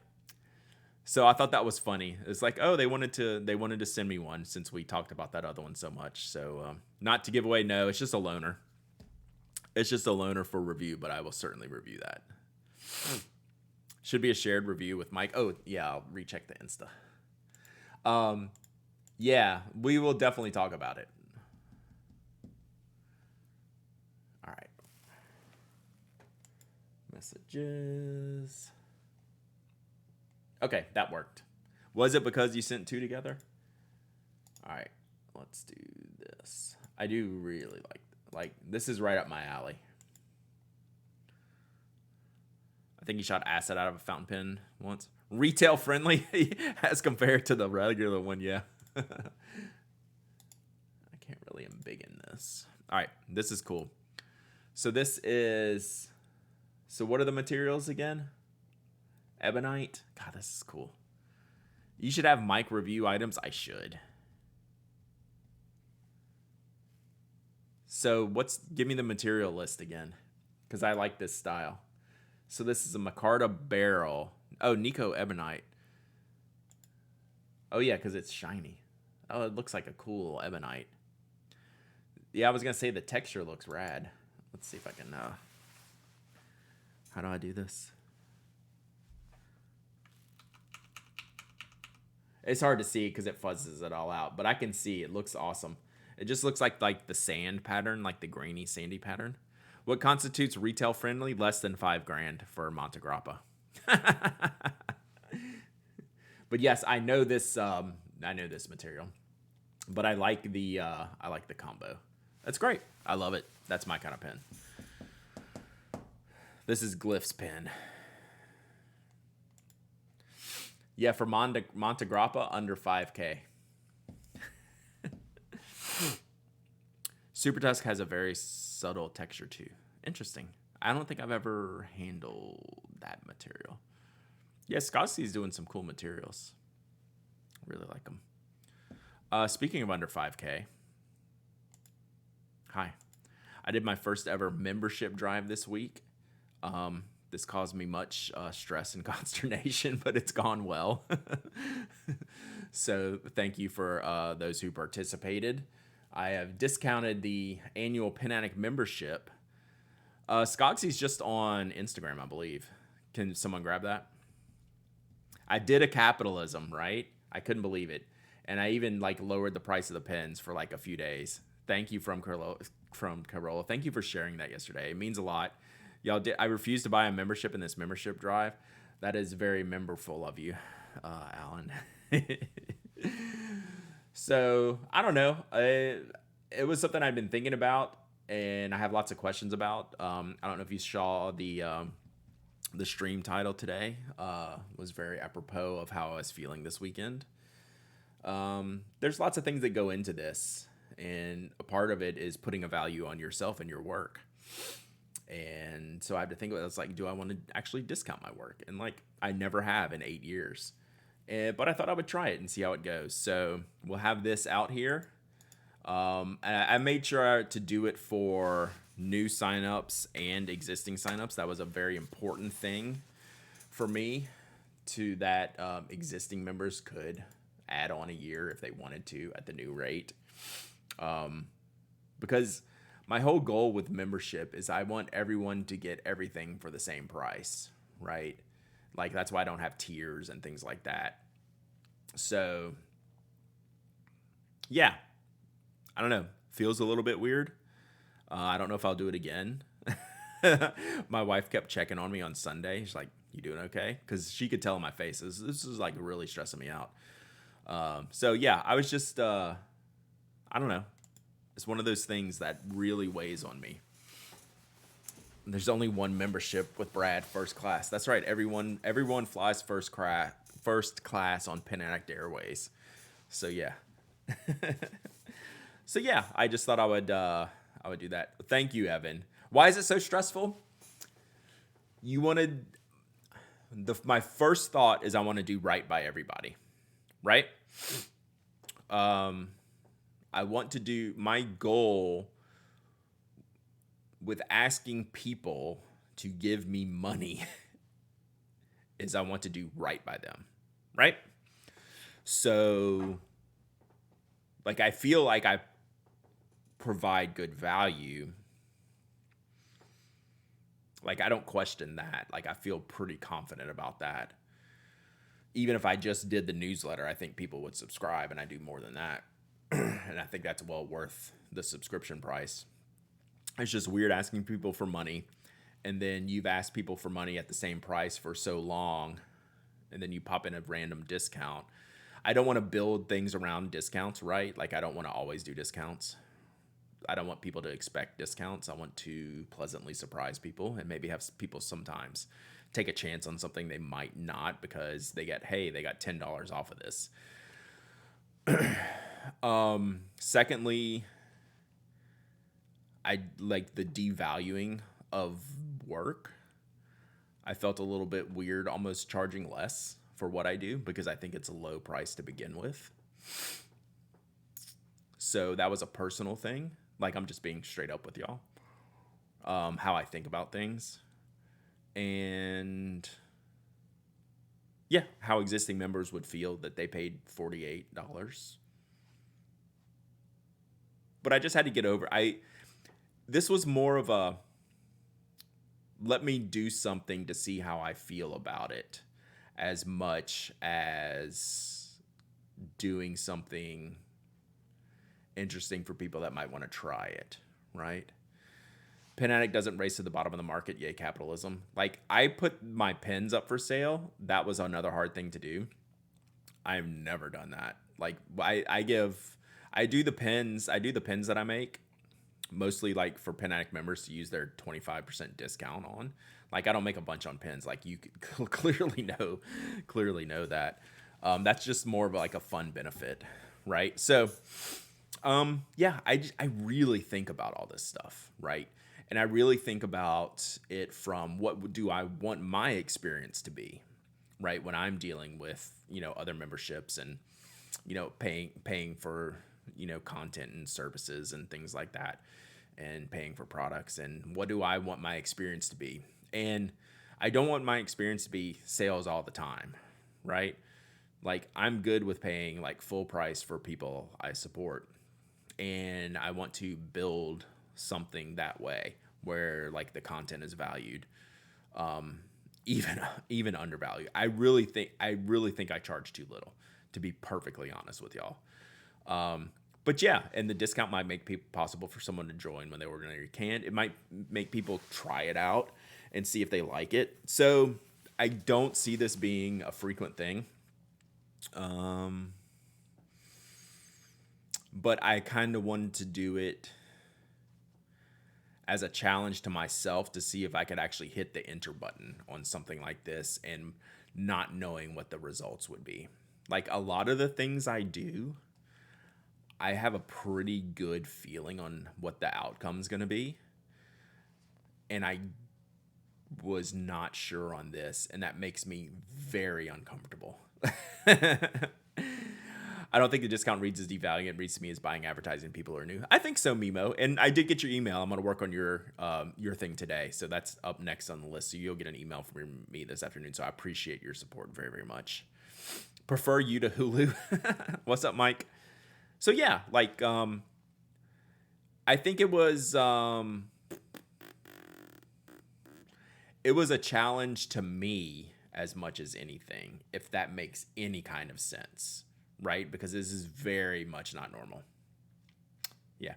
Speaker 1: So I thought that was funny. It's like, oh, they wanted to send me one since we talked about that other one so much. So not to give away, no, it's just a loaner. It's just a loaner for review, but I will certainly review that. Should be a shared review with Mike. Oh yeah, I'll recheck the Insta. Yeah, we will definitely talk about it. All right. Messages. Okay, that worked. Was it because you sent 2 together? All right, let's do this. I do really like this is right up my alley. I think he shot acid out of a fountain pen once. Retail friendly as compared to the regular one, yeah. I can't really embiggen this. All right, this is cool. So what are the materials again? Ebonite. God, this is cool. You should have mic review items. I should. So give me the material list again, because I like this style. So this is a Micarta barrel. Oh, Nico Ebonite. Oh yeah, because it's shiny. Oh, it looks like a cool Ebonite. Yeah, I was gonna say the texture looks rad. Let's see if I can. How do I do this? It's hard to see because it fuzzes it all out, but I can see it looks awesome. It just looks like the sand pattern, like the grainy sandy pattern. What constitutes retail friendly? Less than $5,000 for Montegrappa. But yes, I know this. I know this material, but I like the combo. That's great. I love it. That's my kind of pen. This is Glyph's pen. Yeah, for Montegrappa, under $5,000. Super Tusk has a very subtle texture too. Interesting. I don't think I've ever handled that material. Yeah, Scotty's doing some cool materials. Really like them. Speaking of under $5,000, hi. I did my first ever membership drive this week. This caused me much stress and consternation, but it's gone well. So thank you for those who participated. I have discounted the annual Pen Addict membership. Skogsy's just on Instagram, I believe. Can someone grab that? I did a capitalism, right? I couldn't believe it. And I even lowered the price of the pens for a few days. Thank you from Carola. Thank you for sharing that yesterday. It means a lot. Y'all I refused to buy a membership in this membership drive. That is very memberful of you, Alan. So I don't know. It was something I'd been thinking about, and I have lots of questions about. I don't know if you saw the stream title today. Was very apropos of how I was feeling this weekend. There's lots of things that go into this, and a part of it is putting a value on yourself and your work. And so I had to think about it. It's like, do I want to actually discount my work? And I never have in 8 years. But I thought I would try it and see how it goes. So we'll have this out here. I made sure to do it for new signups and existing signups. That was a very important thing for me, to that existing members could add on a year if they wanted to at the new rate. Because my whole goal with membership is I want everyone to get everything for the same price, right? That's why I don't have tiers and things like that. So, yeah, I don't know. Feels a little bit weird. I don't know if I'll do it again. My wife kept checking on me on Sunday. She's like, "You doing okay?" Because she could tell in my face this is really stressing me out. So yeah, I was just I don't know. It's one of those things that really weighs on me. There's only one membership with Brad, first class. That's right. Everyone flies first class on Pen Addict Airways. So yeah. So yeah, I just thought I would do that. Thank you, Evan. Why is it so stressful? You wanted my first thought is I want to do right by everybody, right? I want to do my goal with asking people to give me money is I want to do right by them, right? So I feel like I provide good value. I don't question that. I feel pretty confident about that. Even if I just did the newsletter, I think people would subscribe, and I do more than that. And I think that's well worth the subscription price. It's just weird asking people for money, and then you've asked people for money at the same price for so long, and then you pop in a random discount. I don't want to build things around discounts, right? I don't want to always do discounts. I don't want people to expect discounts. I want to pleasantly surprise people, and maybe have people sometimes take a chance on something they might not, because they got $10 off of this. Secondly, I like the devaluing of work. I felt a little bit weird almost charging less for what I do because I think it's a low price to begin with. So that was a personal thing. Like, I'm just being straight up with y'all. How I think about things. And yeah, how existing members would feel that they paid $48. But I just had to get over. This was more of a let me do something to see how I feel about it, as much as doing something interesting for people that might want to try it, right? Pen Addict doesn't race to the bottom of the market. Yay, capitalism. Like, I put my pens up for sale. That was another hard thing to do. I've never done that. Like, I do the pens that I make mostly like for Pen Addict members to use their 25% discount on. Like, I don't make a bunch on pens. Like, you could clearly know that. That's just more of like a fun benefit, right? So, yeah, I really think about all this stuff, right? And I really think about it from what do I want my experience to be, right? When I'm dealing with, other memberships and, paying for, content and services and things like that, and paying for products, and what do I want my experience to be? And I don't want my experience to be sales all the time, right? Like, I'm good with paying like full price for people I support. And I want to build something that way where like the content is valued, even undervalued. I really think I charge too little, to be perfectly honest with y'all. But yeah, and the discount might make people possible for someone to join when they ordinarily can't. It might make people try it out and see if they like it. So I don't see this being a frequent thing. But I kind of wanted to do it as a challenge to myself to see if I could actually hit the enter button on something like this and not knowing what the results would be. Like, a lot of the things I do, I have a pretty good feeling on what the outcome's going to be. And I was not sure on this, and that makes me very uncomfortable. I don't think the discount reads as devaluing. It reads to me as buying advertising. People are new. I think so, Mimo. And I did get your email. I'm going to work on your thing today. So that's up next on the list. So you'll get an email from me this afternoon. So I appreciate your support very, very much. Prefer you to Hulu. What's up, Mike? So yeah, like, I think it was a challenge to me as much as anything, if that makes any kind of sense, right? Because this is very much not normal. Yeah.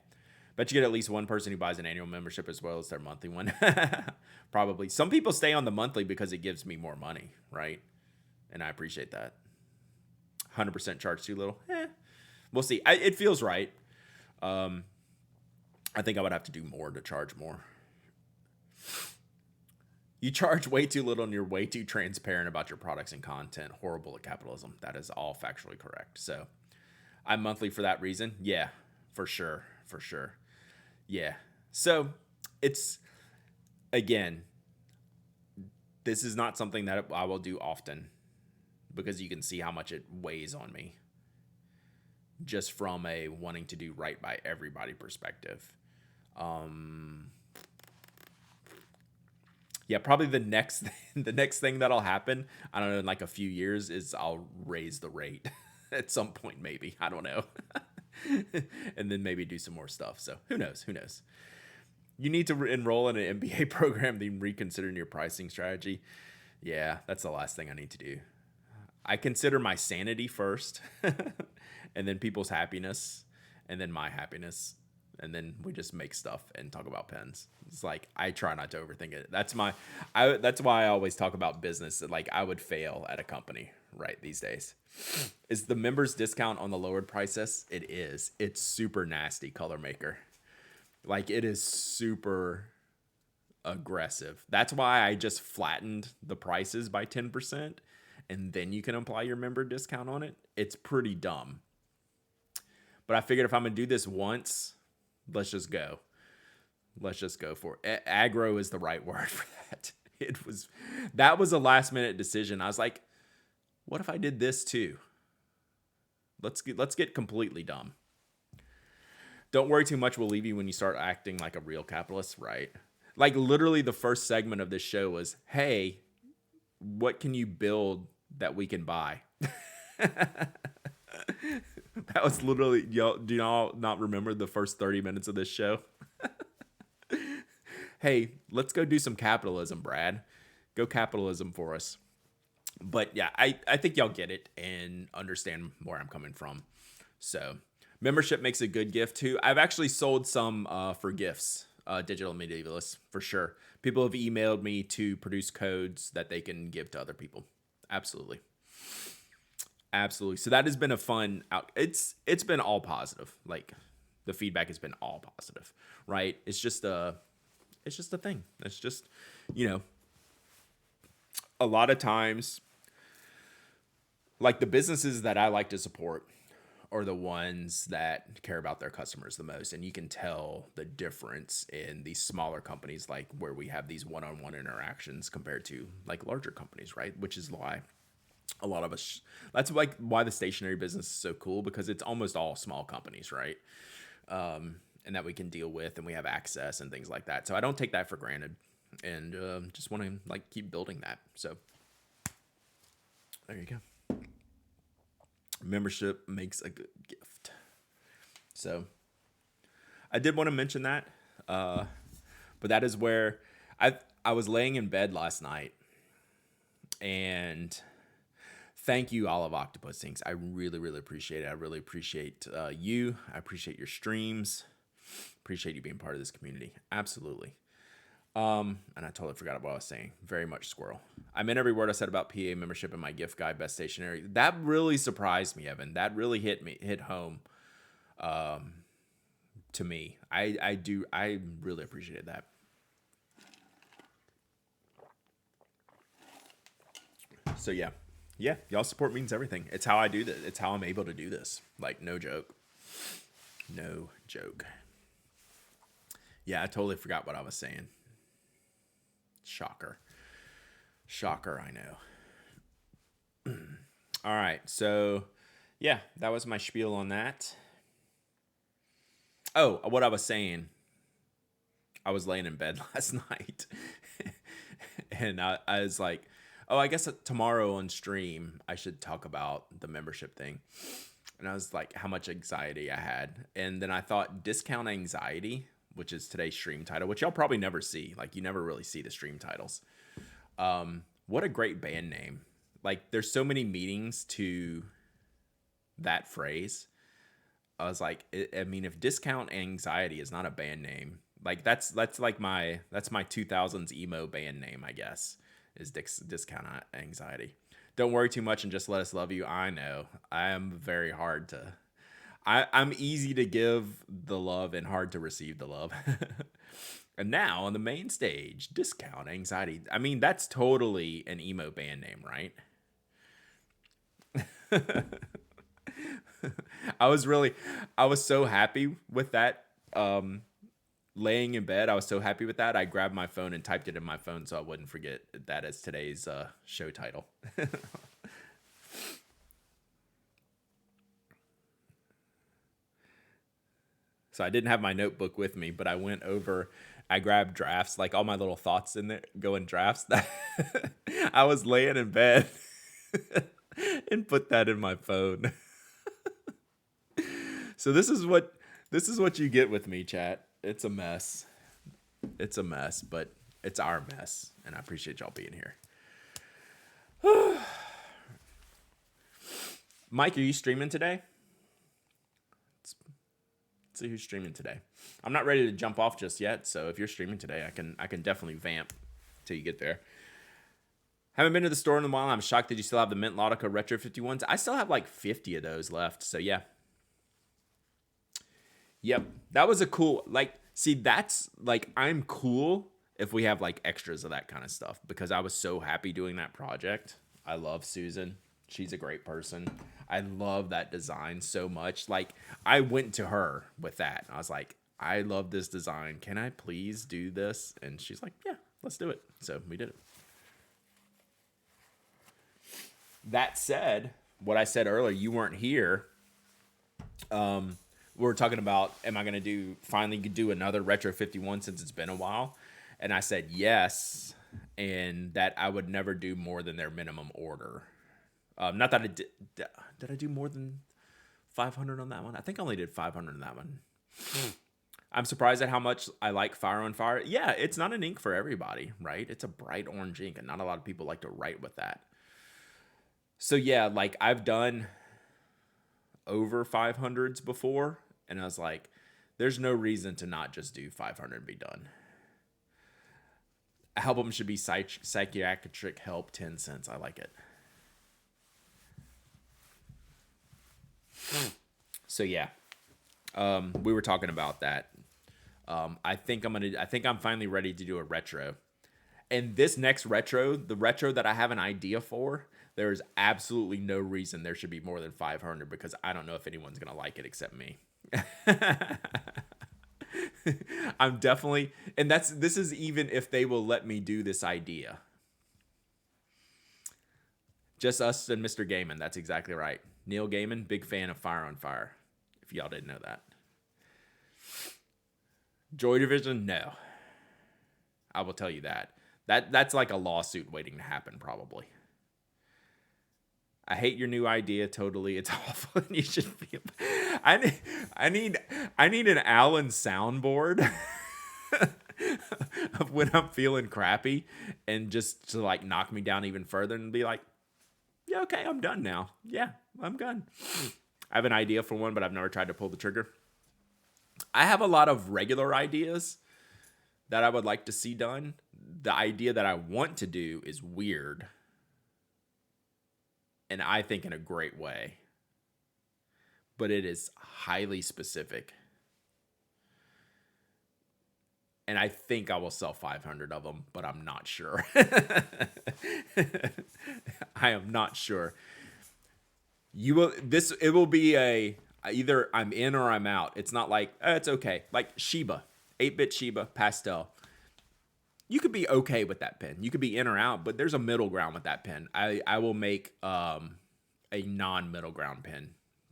Speaker 1: Bet you get at least one person who buys an annual membership as well as their monthly one. Probably. Some people stay on the monthly because it gives me more money, right? And I appreciate that. 100% charge too little. We'll see. It feels right. I think I would have to do more to charge more. You charge way too little and you're way too transparent about your products and content. Horrible at capitalism. That is all factually correct. So I'm monthly for that reason. Yeah, for sure. For sure. Yeah. So it's, again, this is not something that I will do often because you can see how much it weighs on me just from a wanting to do right by everybody perspective. Yeah, probably the next thing that'll happen, I don't know, in like a few years, is I'll raise the rate at some point, maybe. I don't know. And then maybe do some more stuff. So who knows? You need to enroll in an MBA program, then reconsider your pricing strategy. Yeah, that's the last thing I need to do. I consider my sanity first, and then people's happiness, and then my happiness. And then we just make stuff and talk about pens. It's like, I try not to overthink it. That's why I always talk about business. That, like, I would fail at a company right these days. Is the members discount on the lowered prices? It is. It's super nasty, Color Maker. Like, it is super aggressive. That's why I just flattened the prices by 10%, and then you can apply your member discount on it. It's pretty dumb. But I figured if I'm going to do this once, let's just go for it. Aggro is the right word for that. That was a last minute decision. I was like, What if I did this too? Let's get completely dumb. Don't worry too much. We'll leave you when you start acting like a real capitalist, right? Like literally the first segment of this show was, hey, what can you build that we can buy? That was literally, y'all, do y'all not remember the first 30 minutes of this show? Hey, let's go do some capitalism, Brad. Go capitalism for us. But yeah, I think y'all get it and understand where I'm coming from. So membership makes a good gift too. I've actually sold some for gifts, digital medievalists for sure. People have emailed me to produce codes that they can give to other people. Absolutely. Absolutely. So that has been a fun out. It's been all positive. Like the feedback has been all positive, right? It's just a thing. It's just, you know, a lot of times like the businesses that I like to support are the ones that care about their customers the most. And you can tell the difference in these smaller companies, like where we have these one-on-one interactions compared to like larger companies, right? Which is why a lot of us, that's like why the stationery business is so cool, because it's almost all small companies, right? And that we can deal with and we have access and things like that. So I don't take that for granted, and just want to like keep building that. So there you go. Membership makes a good gift. So I did want to mention that, but that is where I was laying in bed last night, and thank you, Olive Octopus Things. I really, really appreciate it. I really appreciate you. I appreciate your streams. Appreciate you being part of this community. Absolutely. And I totally forgot what I was saying. Very much squirrel. I meant every word I said about PA membership in my gift guide, best stationery. That really surprised me, Evan. That really hit home to me. I really appreciated that. So yeah, y'all support means everything. It's how I do this. It's how I'm able to do this. Like no joke. Yeah, I totally forgot what I was saying. Shocker, I know. All right, so yeah, that was my spiel on that. Oh, what I was saying, I was laying in bed last night and I was like, oh, I guess tomorrow on stream I should talk about the membership thing. And I was like, how much anxiety I had. And then I thought discount anxiety, which is today's stream title, which y'all probably never see. Like you never really see the stream titles. What a great band name. Like there's so many meanings to that phrase. I was like, I mean, if discount anxiety is not a band name, like that's like my 2000s emo band name, I guess, is discount anxiety. Don't worry too much and just let us love you. I know I am very hard to, I'm easy to give the love and hard to receive the love. And now on the main stage, discount anxiety. I mean, that's totally an emo band name, right? I was so happy with that. Laying in bed, I was so happy with that. I grabbed my phone and typed it in my phone so I wouldn't forget that as today's show title. So I didn't have my notebook with me, but I grabbed drafts, like all my little thoughts in there go in drafts. That I was laying in bed and put that in my phone. So this is what you get with me, chat. It's a mess. But it's our mess, and I appreciate y'all being here. Mike, are you streaming today? Let's see who's streaming today. I'm not ready to jump off just yet, so if you're streaming today, I can definitely vamp till you get there. Haven't been to the store in a while. I'm shocked that you still have the Mint Laudica Retro 51s. I still have like 50 of those left, so yeah. Yep, that was a cool, like, see, that's, like, I'm cool if we have, like, extras of that kind of stuff, because I was so happy doing that project. I love Susan. She's a great person. I love that design so much. Like, I went to her with that. I was like, I love this design. Can I please do this? And she's like, yeah, let's do it. So we did it. That said, what I said earlier, you weren't here. We were talking about, am I going to finally do another Retro 51 since it's been a while? And I said yes, and that I would never do more than their minimum order. Not that I did I do more than 500 on that one? I think I only did 500 on that one. I'm surprised at how much I like Fire on Fire. Yeah, it's not an ink for everybody, right? It's a bright orange ink, and not a lot of people like to write with that. So yeah, like I've done over 500s before, and I was like, there's no reason to not just do 500 and be done. Album should be psychiatric help, 10 cents. I like it. So yeah, we were talking about that. I think I'm finally ready to do a retro. And this next retro, the retro that I have an idea for, there is absolutely no reason there should be more than 500 because I don't know if anyone's going to like it except me. I'm definitely, and this is even if they will let me do this idea. Just us and Mr. Gaiman. That's exactly right. Neil Gaiman, big fan of Fire on Fire. If y'all didn't know that. Joy Division, no. I will tell you that. That's like a lawsuit waiting to happen, probably. I hate your new idea totally. It's awful. And you should be. I need an Allen soundboard of when I'm feeling crappy, and just to like knock me down even further and be like, yeah, okay, I'm done now. Yeah, I'm done. I have an idea for one, but I've never tried to pull the trigger. I have a lot of regular ideas that I would like to see done. The idea that I want to do is weird. And I think in a great way. But it is highly specific. And I think I will sell 500 of them, but I'm not sure. I am not sure. It will be either I'm in or I'm out. It's not like, it's okay. Like Shiba, 8-bit Shiba, pastel. You could be okay with that pen. You could be in or out, but there's a middle ground with that pen. I will make a non-middle ground pen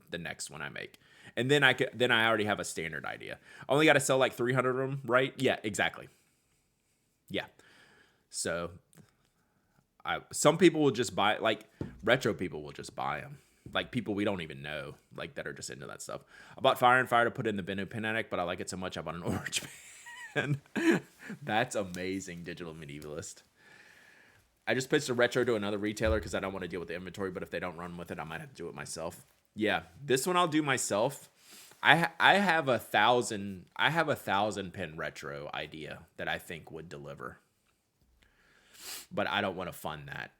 Speaker 1: the next one I make. And then I already have a standard idea. I only got to sell like 300 of them, right? Yeah, exactly. Yeah. So some people will just buy, like retro people will just buy them. Like people we don't even know, like that are just into that stuff. I bought Fire and Fire to put in the Bennu Pen Addict, but I like it so much I bought an orange pen. That's amazing, Digital Medievalist. I just pitched a retro to another retailer because I don't want to deal with the inventory, but if they don't run with it, I might have to do it myself. Yeah, this one I'll do myself. I have 1,000 pen retro idea that I think would deliver, but I don't want to fund that.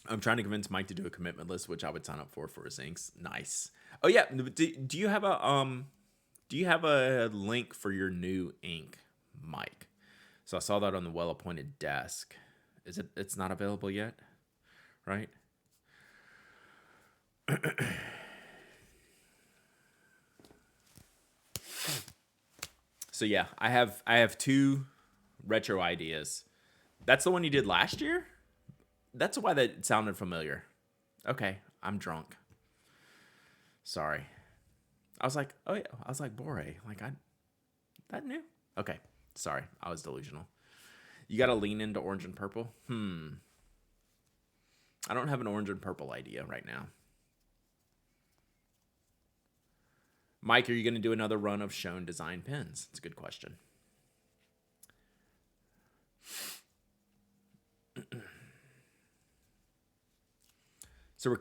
Speaker 1: I'm trying to convince Mike to do a commitment list, which I would sign up for his inks. Nice. Oh yeah, do you have a link for your new ink, Mike? So I saw that on the well-appointed desk. It's not available yet, right? So yeah, I have 2 retro ideas. That's the one you did last year? That's why that sounded familiar. Okay, I'm drunk. Sorry. I was like, oh yeah. I was like, Bore. Like, that new? Okay, sorry. I was delusional. You got to lean into orange and purple? I don't have an orange and purple idea right now. Mike, are you going to do another run of Shown design pens? It's a good question. So are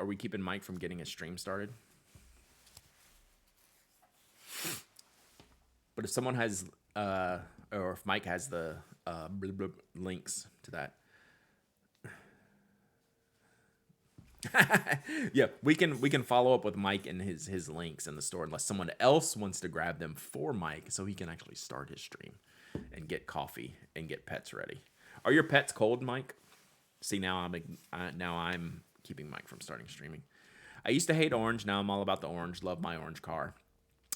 Speaker 1: we keeping Mike from getting his stream started? But if someone has, or if Mike has the links to that. Yeah, we can follow up with Mike and his links in the store unless someone else wants to grab them for Mike so he can actually start his stream and get coffee and get pets ready. Are your pets cold, Mike? See, now I'm keeping Mike from starting streaming. I used to hate orange. Now I'm all about the orange. Love my orange car.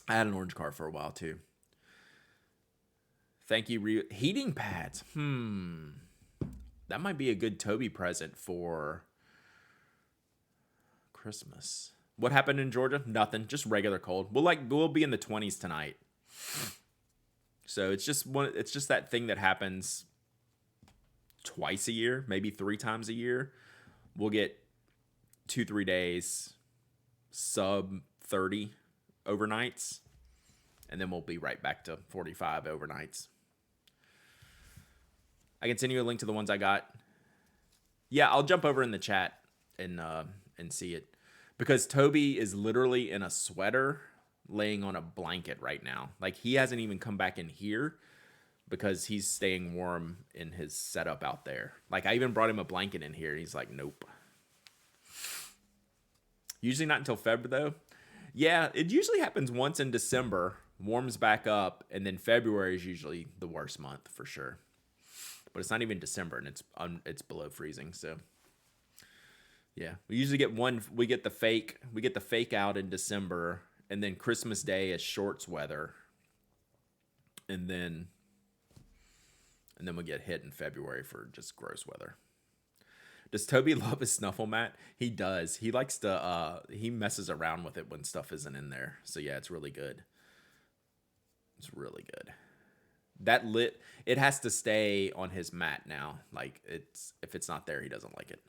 Speaker 1: I had an orange car for a while too. Thank you. Heating pads. That might be a good Toby present for Christmas. What happened in Georgia? Nothing. Just regular cold. We'll be in the 20s tonight. So it's just that thing that happens twice a year, maybe 3 times a year. We'll get 2-3 days sub 30 overnights, and then we'll be right back to 45 overnights. I can send you a link to the ones I got. Yeah, I'll jump over in the chat and see it, because Toby is literally in a sweater laying on a blanket right now. Like, he hasn't even come back in here because he's staying warm in his setup out there. Like, I even brought him a blanket in here, and he's like, nope. Usually not until February, though. Yeah, it usually happens once in December, warms back up, and then February is usually the worst month for sure. But it's not even December, and it's below freezing. So, yeah, we usually get we get the fake out in December, and then Christmas Day is shorts weather, and then we get hit in February for just gross weather. Does Toby love his snuffle mat? He does. He likes to, he messes around with it when stuff isn't in there. So yeah, it's really good. It's really good. It has to stay on his mat now. Like, if it's not there, he doesn't like it.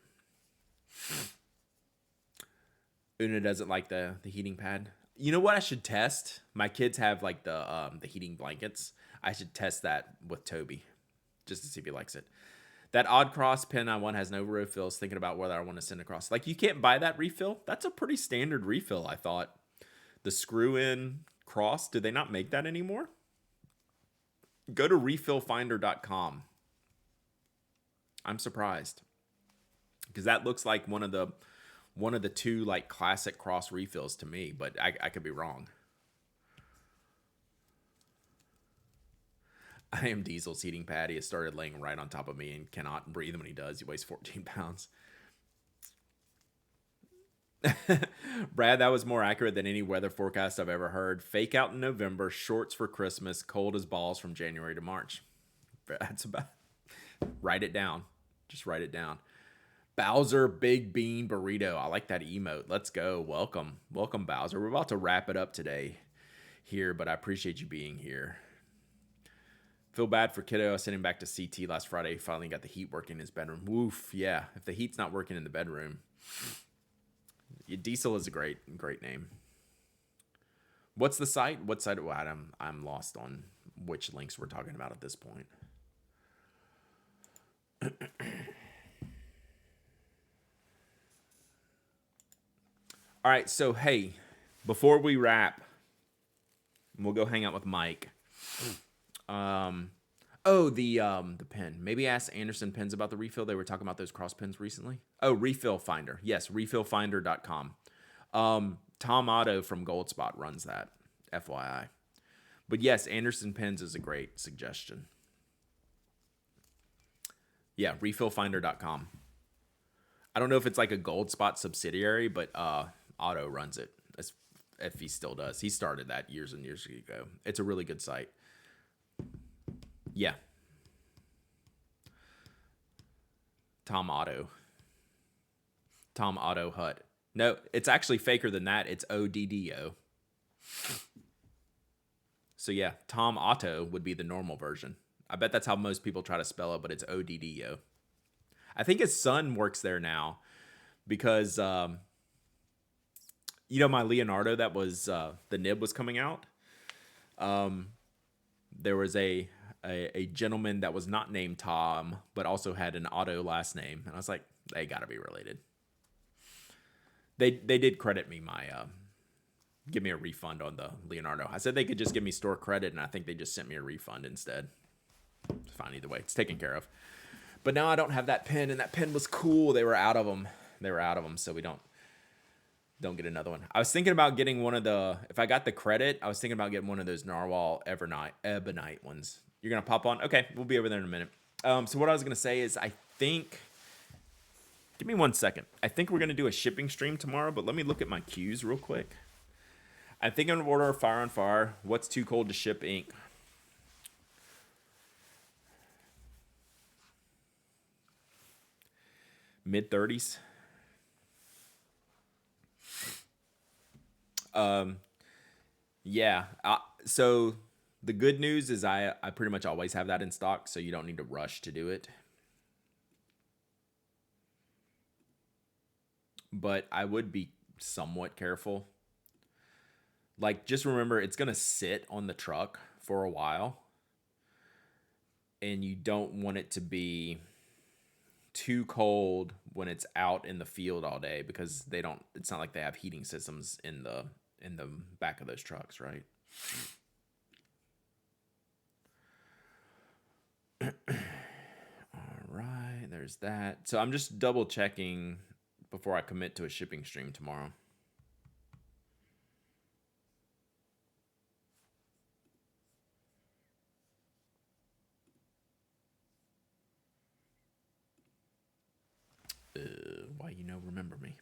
Speaker 1: Una doesn't like the heating pad. You know what I should test? My kids have like the heating blankets. I should test that with Toby just to see if he likes it. That Odd Cross pen I want has no refills. Thinking about whether I want to send across. Like, you can't buy that refill. That's a pretty standard refill, I thought. The screw-in cross. Do they not make that anymore? Go to refillfinder.com. I'm surprised, because that looks like one of the 2 like classic cross refills to me, but I could be wrong. I am Diesel's heating pad. He has started laying right on top of me and cannot breathe when he does. He weighs 14 pounds. Brad, that was more accurate than any weather forecast I've ever heard. Fake out in November, shorts for Christmas, cold as balls from January to March. That's about. Write it down. Just write it down. Bowser Big Bean Burrito. I like that emote. Let's go. Welcome, Bowser. We're about to wrap it up today here, but I appreciate you being here. Feel bad for kiddo. I sent him back to CT last Friday. Finally got the heat working in his bedroom. Woof. Yeah. If the heat's not working in the bedroom. Diesel is a great name. What's the site? What site? Well, I'm lost on which links we're talking about at this point. All right. So, hey, before we wrap, we'll go hang out with Mike. The pen. Maybe ask Anderson Pens about the refill. They were talking about those cross pens recently. Oh, Refill Finder. Yes, refillfinder.com. Tom Otto from Goldspot runs that, FYI. But yes, Anderson Pens is a great suggestion. Yeah, refillfinder.com. I don't know if it's like a Goldspot subsidiary, but Otto runs it, if he still does. He started that years and years ago. It's a really good site. Yeah. Tom Otto Hut. No, it's actually faker than that. It's ODDO. So yeah, Tom Otto would be the normal version. I bet that's how most people try to spell it, but it's ODDO. I think his son works there now because, my Leonardo that was, the nib was coming out. There was a gentleman that was not named Tom, but also had an Otto last name. And I was like, they gotta be related. They did credit me give me a refund on the Leonardo. I said they could just give me store credit, and I think they just sent me a refund instead. It's fine either way. It's taken care of. But now I don't have that pen, and that pen was cool. They were out of them. So we don't get another one. I was thinking about getting if I got the credit, I was thinking about getting one of those Narwhal Ebonite ones. You're going to pop on? Okay, we'll be over there in a minute. So what I was going to say is give me 1 second. I think we're going to do a shipping stream tomorrow, but let me look at my queues real quick. I think I'm going to order a Fire on Fire. What's too cold to ship ink? Mid 30s. Yeah. So the good news is I pretty much always have that in stock, so you don't need to rush to do it. But I would be somewhat careful. Like, just remember, it's going to sit on the truck for a while, and you don't want it to be too cold when it's out in the field all day, because they don't, it's not like they have heating systems in the back of those trucks, right? All right, there's that. So I'm just double checking before I commit to a shipping stream tomorrow. Why remember me.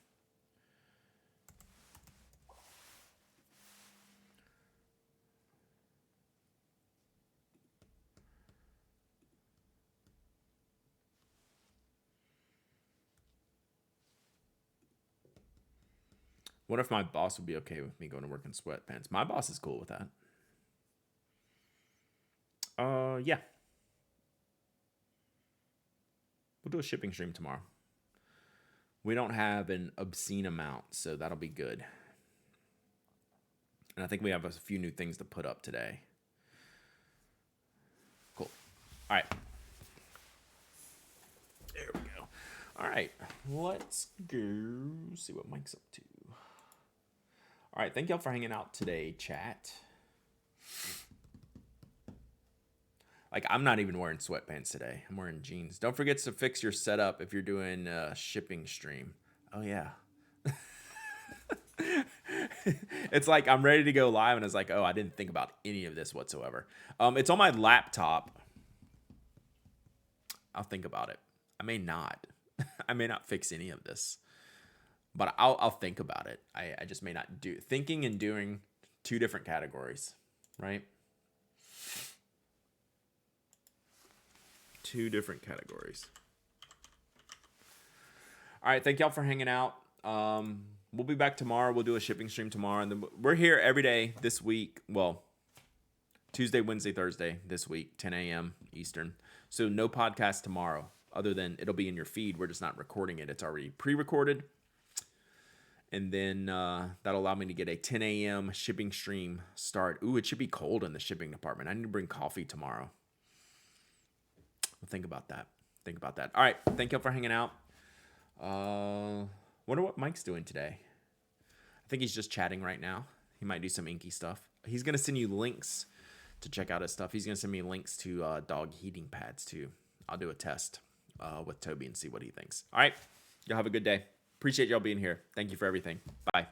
Speaker 1: What if my boss would be okay with me going to work in sweatpants? My boss is cool with that. Yeah. We'll do a shipping stream tomorrow. We don't have an obscene amount, so that'll be good. And I think we have a few new things to put up today. Cool. All right. There we go. All right. Let's go see what Mike's up to. All right. Thank y'all for hanging out today, chat. Like, I'm not even wearing sweatpants today. I'm wearing jeans. Don't forget to fix your setup if you're doing a shipping stream. Oh, yeah. It's like I'm ready to go live, and it's like, oh, I didn't think about any of this whatsoever. It's on my laptop. I'll think about it. I may not. I may not fix any of this, but I'll think about it. I just may not do. Thinking and doing, two different categories, right? Two different categories. All right, thank y'all for hanging out. We'll be back tomorrow. We'll do a shipping stream tomorrow, and then we're here every day this week. Well, Tuesday, Wednesday, Thursday this week, 10 a.m. Eastern. So no podcast tomorrow, other than it'll be in your feed. We're just not recording it. It's already pre-recorded. And then that'll allow me to get a 10 a.m. shipping stream start. Ooh, it should be cold in the shipping department. I need to bring coffee tomorrow. We'll think about that. All right. Thank y'all for hanging out. Wonder what Mike's doing today. I think he's just chatting right now. He might do some inky stuff. He's going to send you links to check out his stuff. He's going to send me links to dog heating pads too. I'll do a test with Toby and see what he thinks. All right. Y'all have a good day. Appreciate y'all being here. Thank you for everything. Bye.